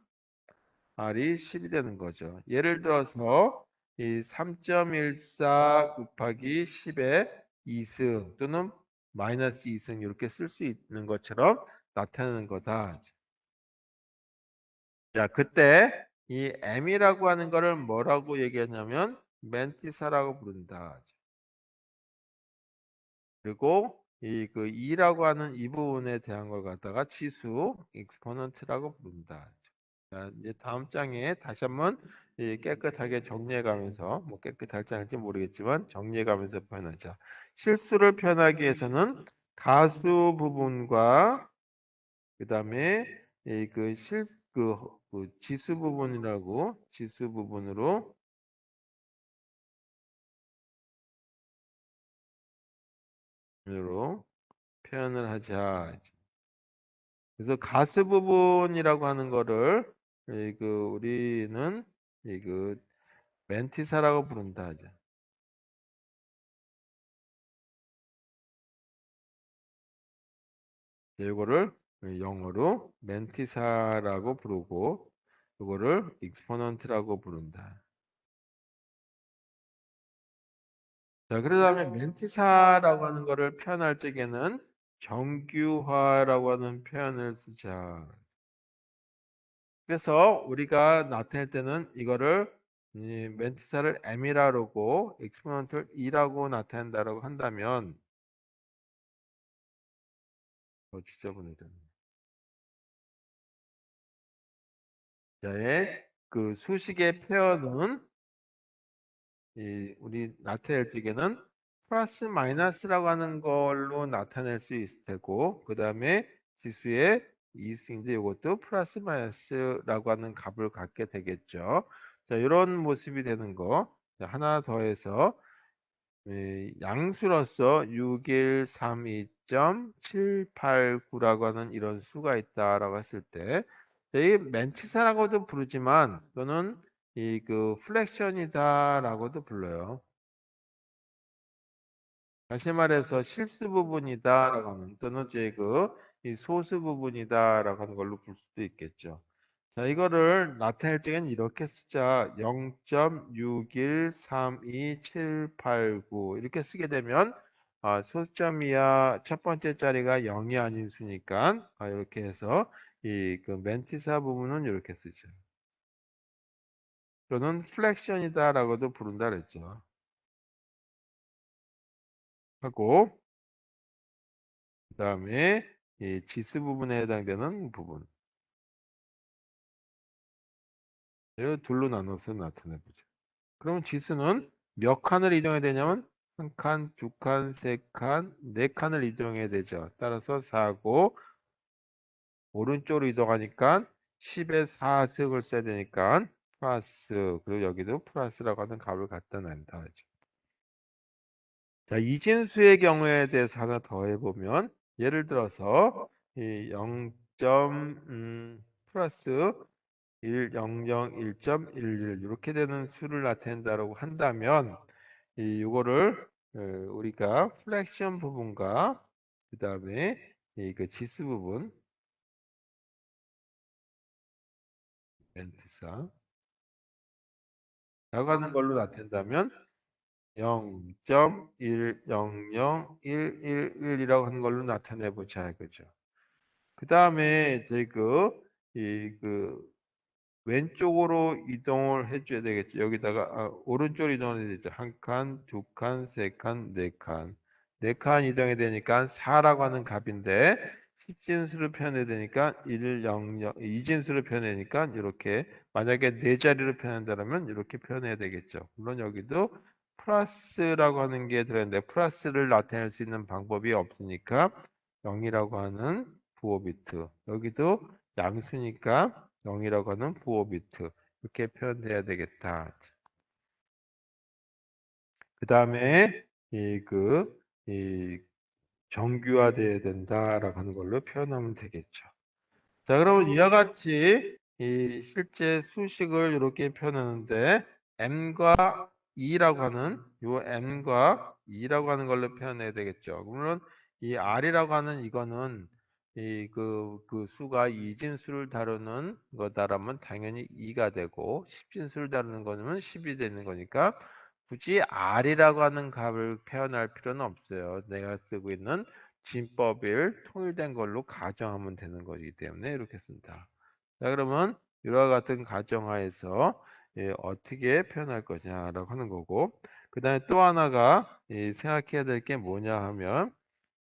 R이 10이 되는 거죠. 예를 들어서 이 3.14 곱하기 10의 2승 또는 마이너스 2승 이렇게 쓸 수 있는 것처럼 나타내는 거다. 자, 그때 이 M이라고 하는 거를 뭐라고 얘기하냐면 멘티사라고 부른다. 그리고 E라고 하는 이 부분에 대한 걸 갖다가 지수, 익스포넌트라고 부른다. 자, 이제 다음 장에 다시 한번 깨끗하게 정리해 가면서 뭐 깨끗할지 않을지 모르겠지만 정리해 가면서 표현하자. 실수를 표현하기 위해서는 가수 부분과 그다음에 지수 부분이라고 지수 부분으로 표현을 하자. 그래서 가스 부분이라고 하는 거를 우리는 멘티사라고 부른다 하죠. 이거를 영어로 멘티사라고 부르고 이거를 익스포넌트라고 부른다. 자, 그러다음에 멘티사라고 하는 거를 표현할 적에는 정규화라고 하는 표현을 쓰자. 그래서 우리가 나타낼 때는 이거를 이 멘티사를 M이라고 그러고 익스포넌트를 E라고 나타낸다라고 한다면 지저분해져. 자의 그 수식의 표현은 우리 나타낼 적에는 플러스 마이너스라고 하는 걸로 나타낼 수 있을 테고 그 다음에 지수의 이승인데 이것도 플러스 마이너스라고 하는 값을 갖게 되겠죠. 자, 이런 모습이 되는 거. 자, 하나 더해서 양수로서 6132.789라고 하는 이런 수가 있다라고 했을 때 이 멘치사라고도 부르지만 또는 플렉션이다라고도 불러요. 다시 말해서 실수 부분이다라고 하는 또는 이 소수 부분이다라고 하는 걸로 볼 수도 있겠죠. 자, 이거를 나타낼 적엔 이렇게 쓰자. 0.6132789 이렇게 쓰게 되면 소수점이야 첫 번째 자리가 0이 아닌 수니까 이렇게 해서 그 멘티사 부분은 이렇게 쓰죠. 또는 플렉션이다라고도 부른다 그랬죠. 하고 그다음에 이 지수 부분에 해당되는 부분. 이 둘로 나눠서 나타내 보죠. 그러면 지수는 몇 칸을 이동해야 되냐면 한 칸, 두 칸, 세 칸, 네 칸을 이동해야 되죠. 따라서 4고 오른쪽으로 이동하니까 10의 4승을 써야 되니까 플러스 그리고 여기도 플러스라고 하는 값을 갖다 낸다 하죠. 자, 이진수의 경우에 대해서 하나 더 해보면 예를 들어서 이 0. 플러스 1, 0, 0, 1.11 이렇게 되는 수를 나타낸다고 한다면 이거를 우리가 플렉션 부분과 그 다음에 그 지수 부분 멘트사 라고 하는 걸로 나타낸다면 0.10011이라고 하는 걸로 나타내 보자 이거죠. 그 다음에 저희 왼쪽으로 이동을 해줘야 되겠죠. 여기다가 오른쪽으로 이동해야 되죠. 한 칸, 두 칸, 세 칸, 네 칸. 네 칸 이동이 되니까 4라고 하는 값인데 10진수를 표현해야 되니까 1, 0, 0, 2진수를 표현하니까 이렇게 만약에 네 자리로 표현한다면 이렇게 표현해야 되겠죠. 물론 여기도 플러스라고 하는 게 들어있는데 플러스를 나타낼 수 있는 방법이 없으니까 0이라고 하는 부호 비트. 여기도 양수니까 0이라고 하는 부호 비트. 이렇게 표현돼야 되겠다. 그 다음에 이 정규화돼야 된다라고 하는 걸로 표현하면 되겠죠. 자, 그러면 이와 같이 이 실제 수식을 이렇게 표현하는데 m과 2라고 하는 요 m과 2라고 하는 걸로 표현해야 되겠죠. 물론 이 r이라고 하는 이거는 그 수가 이진수를 다루는 거다라면 당연히 2가 되고 10진수를 다루는 거는 10이 되는 거니까 굳이 r이라고 하는 값을 표현할 필요는 없어요. 내가 쓰고 있는 진법일 통일된 걸로 가정하면 되는 거기 때문에 이렇게 쓴다. 자, 그러면 이와 같은 가정하에서 어떻게 표현할 거냐라고 하는 거고 그 다음에 또 하나가 생각해야 될 게 뭐냐 하면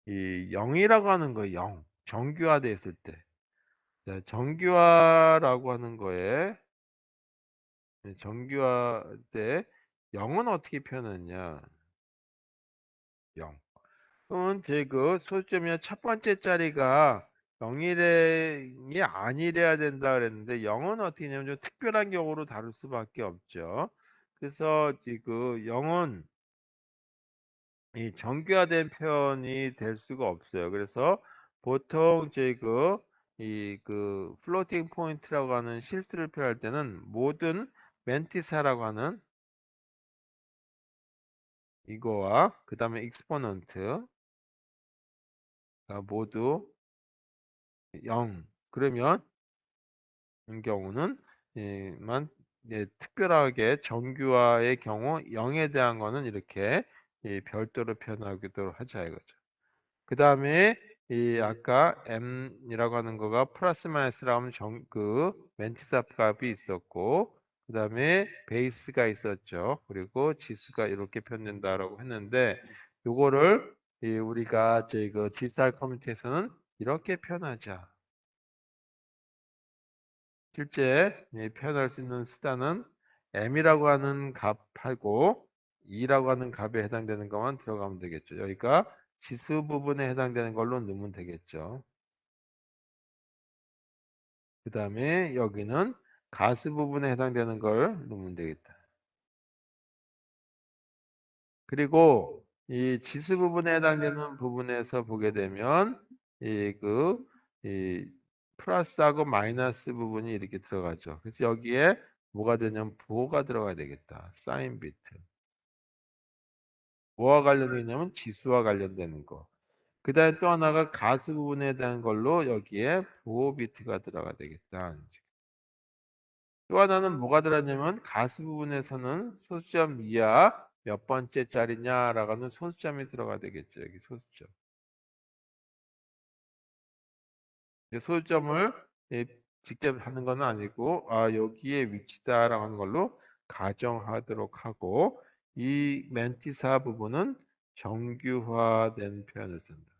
이 0이라고 하는 거 0. 정규화되어 있을 때. 자, 정규화라고 하는 거에 정규화 때 0은 어떻게 표현하냐? 0. 그러면 제그 소점이나 첫 번째 자리가 0이 아니래야 된다 그랬는데 0은 어떻게 되냐면 좀 특별한 경우로 다룰 수밖에 없죠. 그래서 지금 0은 이 정교화된 표현이 될 수가 없어요. 그래서 보통 저희 그 플로팅 포인트라고 하는 실수를 표현할 때는 모든 멘티사라고 하는 이거와 그 다음에 익스포넌트가 모두 0. 그러면 이 경우는 특별하게 정규화의 경우 0에 대한 거는 이렇게 별도로 표현하기도 하자 이거죠. 그 다음에 이 아까 m이라고 하는 거가 플러스 마이너스라고 하면 그 멘티사 값이 있었고 그 다음에 베이스가 있었죠. 그리고 지수가 이렇게 표현된다라고 했는데 요거를 우리가 그 디지털 커뮤니티에서는 이렇게 표현하자. 실제 표현할 수 있는 숫자는 m이라고 하는 값하고 2라고 하는 값에 해당되는 것만 들어가면 되겠죠. 여기가 지수 부분에 해당되는 걸로 넣으면 되겠죠. 그 다음에 여기는 가수 부분에 해당되는 걸 넣으면 되겠다. 그리고 이 지수 부분에 해당되는 부분에서 보게 되면 이 이 플러스하고 마이너스 부분이 이렇게 들어가죠. 그래서 여기에 뭐가 되냐면 부호가 들어가야 되겠다. 사인 비트. 뭐와 관련되냐면 지수와 관련되는 거. 그 다음에 또 하나가 가수 부분에 대한 걸로 여기에 부호 비트가 들어가야 되겠다. 또 하나는 뭐가 들었냐면 가수 부분에서는 소수점 이하 몇 번째 자리냐라고 하는 소수점이 들어가야 되겠죠. 여기 소수점. 소수점을 직접 하는 건 아니고 여기에 위치다라고 하는 걸로 가정하도록 하고 이 멘티사 부분은 정규화된 표현을 쓴다.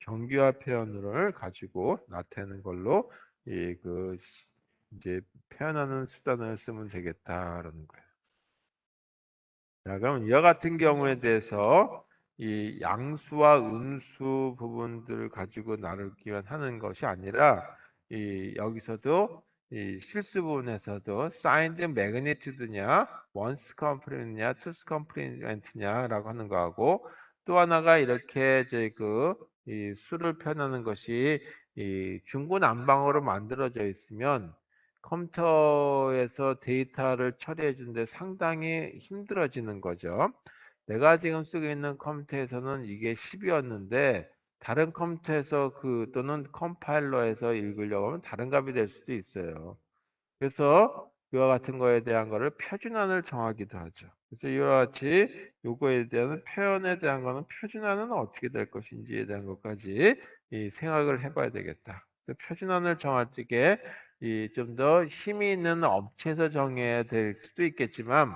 정규화 표현을 가지고 나타내는 걸로 이제 표현하는 수단을 쓰면 되겠다라는 거예요. 자, 그럼 이와 같은 경우에 대해서 이 양수와 음수 부분들을 가지고 나누기 위한 하는 것이 아니라 여기서도 이 실수 부분에서도 signed magnitude냐, ones complement냐, two's complement냐라고 하는 거하고 또 하나가 이렇게 이제 이 수를 표현하는 것이 이 중구난방으로 만들어져 있으면 컴퓨터에서 데이터를 처리해 주는데 상당히 힘들어지는 거죠. 내가 지금 쓰고 있는 컴퓨터에서는 이게 10이었는데 다른 컴퓨터에서 또는 컴파일러에서 읽으려고 하면 다른 값이 될 수도 있어요. 그래서 이와 같은 거에 대한 거를 표준안을 정하기도 하죠. 그래서 이와 같이 요거에 대한 표현에 대한 거는 표준안은 어떻게 될 것인지에 대한 것까지 생각을 해봐야 되겠다. 그래서 표준안을 정할 적에 좀 더 힘이 있는 업체에서 정해야 될 수도 있겠지만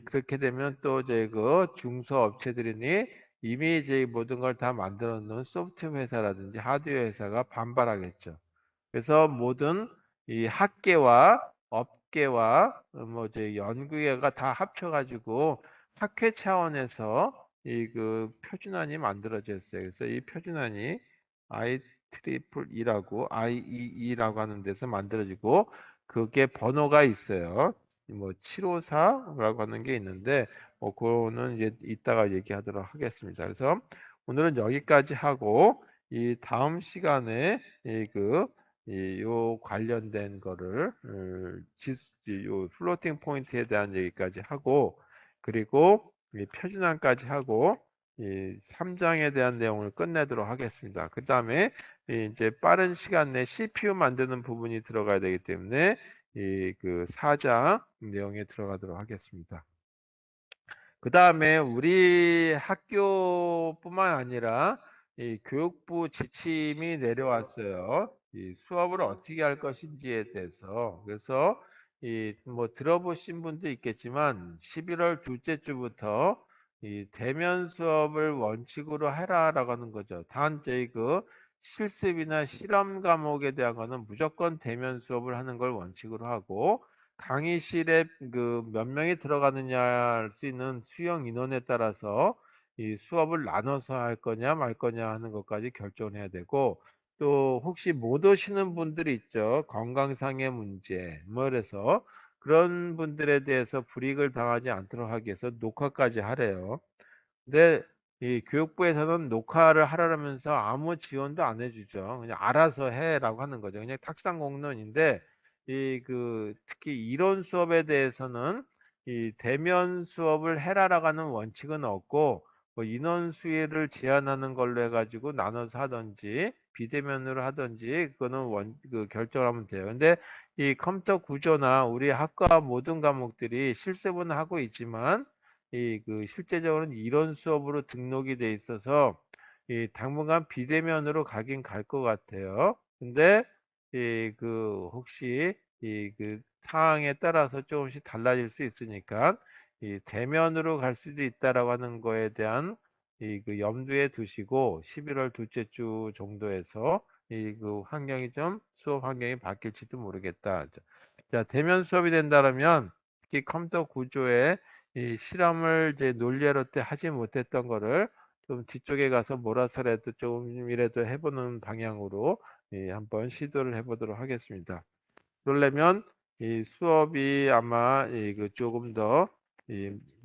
그렇게 되면 또 이제 중소 업체들이니 이미 이제 모든 걸 다 만들어 놓은 소프트웨어 회사라든지 하드웨어 회사가 반발하겠죠. 그래서 모든 이 학계와 업계와 뭐 이제 연구계가 다 합쳐가지고 학회 차원에서 표준안이 만들어졌어요. 그래서 이 표준안이 IEEE라고 하는 데서 만들어지고 그게 번호가 있어요. 뭐 754라고 하는 게 있는데 뭐 그거는 이제 이따가 얘기하도록 하겠습니다. 그래서 오늘은 여기까지 하고 이 다음 시간에 요 관련된 거를 요 플로팅 포인트에 대한 얘기까지 하고 그리고 이 표준안까지 하고 이 3장에 대한 내용을 끝내도록 하겠습니다. 그 다음에 이제 빠른 시간 내에 CPU 만드는 부분이 들어가야 되기 때문에 4장 내용에 들어가도록 하겠습니다. 그 다음에 우리 학교뿐만 아니라 이 교육부 지침이 내려왔어요. 이 수업을 어떻게 할 것인지에 대해서. 그래서 뭐 들어보신 분도 있겠지만 11월 둘째 주부터 이 대면 수업을 원칙으로 해라라고 하는 거죠. 단 저희 실습이나 실험 과목에 대한 거는 무조건 대면 수업을 하는 걸 원칙으로 하고 강의실에 몇 명이 들어가느냐 할 수 있는 수용 인원에 따라서 이 수업을 나눠서 할 거냐 말 거냐 하는 것까지 결정을 해야 되고 또 혹시 못 오시는 분들이 있죠. 건강상의 문제 뭐 그래서 그런 분들에 대해서 불이익을 당하지 않도록 하기 위해서 녹화까지 하래요. 근데 이 교육부에서는 녹화를 하라면서 아무 지원도 안 해주죠. 그냥 알아서 해라고 하는 거죠. 그냥 탁상 공론인데 이 그 특히 이론 수업에 대해서는 이 대면 수업을 해라라고 하는 원칙은 없고 뭐 인원 수를 제한하는 걸로 해가지고 나눠서 하든지 비대면으로 하든지 그거는 결정을 하면 돼요. 근데 이 컴퓨터 구조나 우리 학과 모든 과목들이 실습은 하고 있지만 실제적으로는 이론 수업으로 등록이 돼 있어서 당분간 비대면으로 가긴 갈 것 같아요. 근데 혹시 상황에 따라서 조금씩 달라질 수 있으니까 대면으로 갈 수도 있다라고 하는 거에 대한 염두에 두시고 11월 둘째 주 정도에서 환경이 좀 수업 환경이 바뀔지도 모르겠다. 자, 대면 수업이 된다면 특히 컴퓨터 구조에 이 실험을 이제 논리로 때 하지 못했던 거를 좀 뒤쪽에 가서 몰아서라도 조금이라도 해보는 방향으로 한번 시도를 해보도록 하겠습니다. 그러려면 이 수업이 아마 조금 더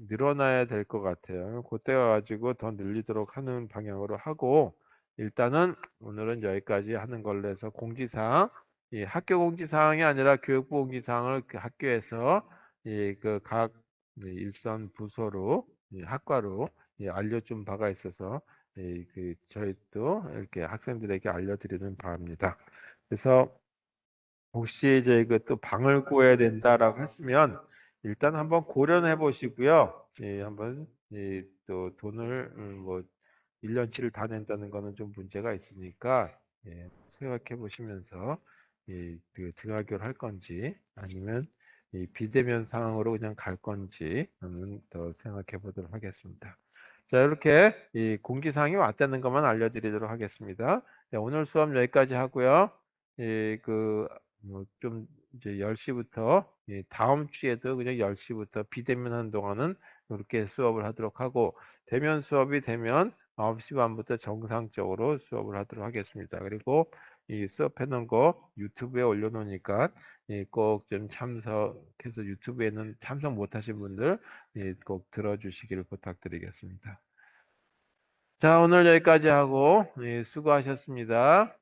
늘어나야 될 것 같아요. 그때 가지고 더 늘리도록 하는 방향으로 하고 일단은 오늘은 여기까지 하는 걸로 해서 공지사항 학교 공지사항이 아니라 교육부 공지사항을 그 학교에서 각 일선 부서로 학과로 알려준 바가 있어서 저희도 이렇게 학생들에게 알려드리는 바입니다. 그래서 혹시 이제 이것도 방을 구해야 된다라고 했으면 일단 한번 고려해 보시고요. 한번 또 돈을 뭐 1년치를 다 낸다는 거는 좀 문제가 있으니까 생각해 보시면서 등하교를 할 건지 아니면 비대면 상황으로 그냥 갈 건지 한번 더 생각해 보도록 하겠습니다. 자, 이렇게 공지사항이 왔다는 것만 알려드리도록 하겠습니다. 네, 오늘 수업 여기까지 하고요. 좀 이제 10시부터 다음 주에도 그냥 10시부터 비대면 하는 동안은 이렇게 수업을 하도록 하고 대면 수업이 되면 9시 반부터 정상적으로 수업을 하도록 하겠습니다. 그리고 이 수업해 놓은 거 유튜브에 올려놓으니까 꼭 좀 참석해서 유튜브에는 참석 못하신 분들 꼭 들어주시기를 부탁드리겠습니다. 자, 오늘 여기까지 하고 수고하셨습니다.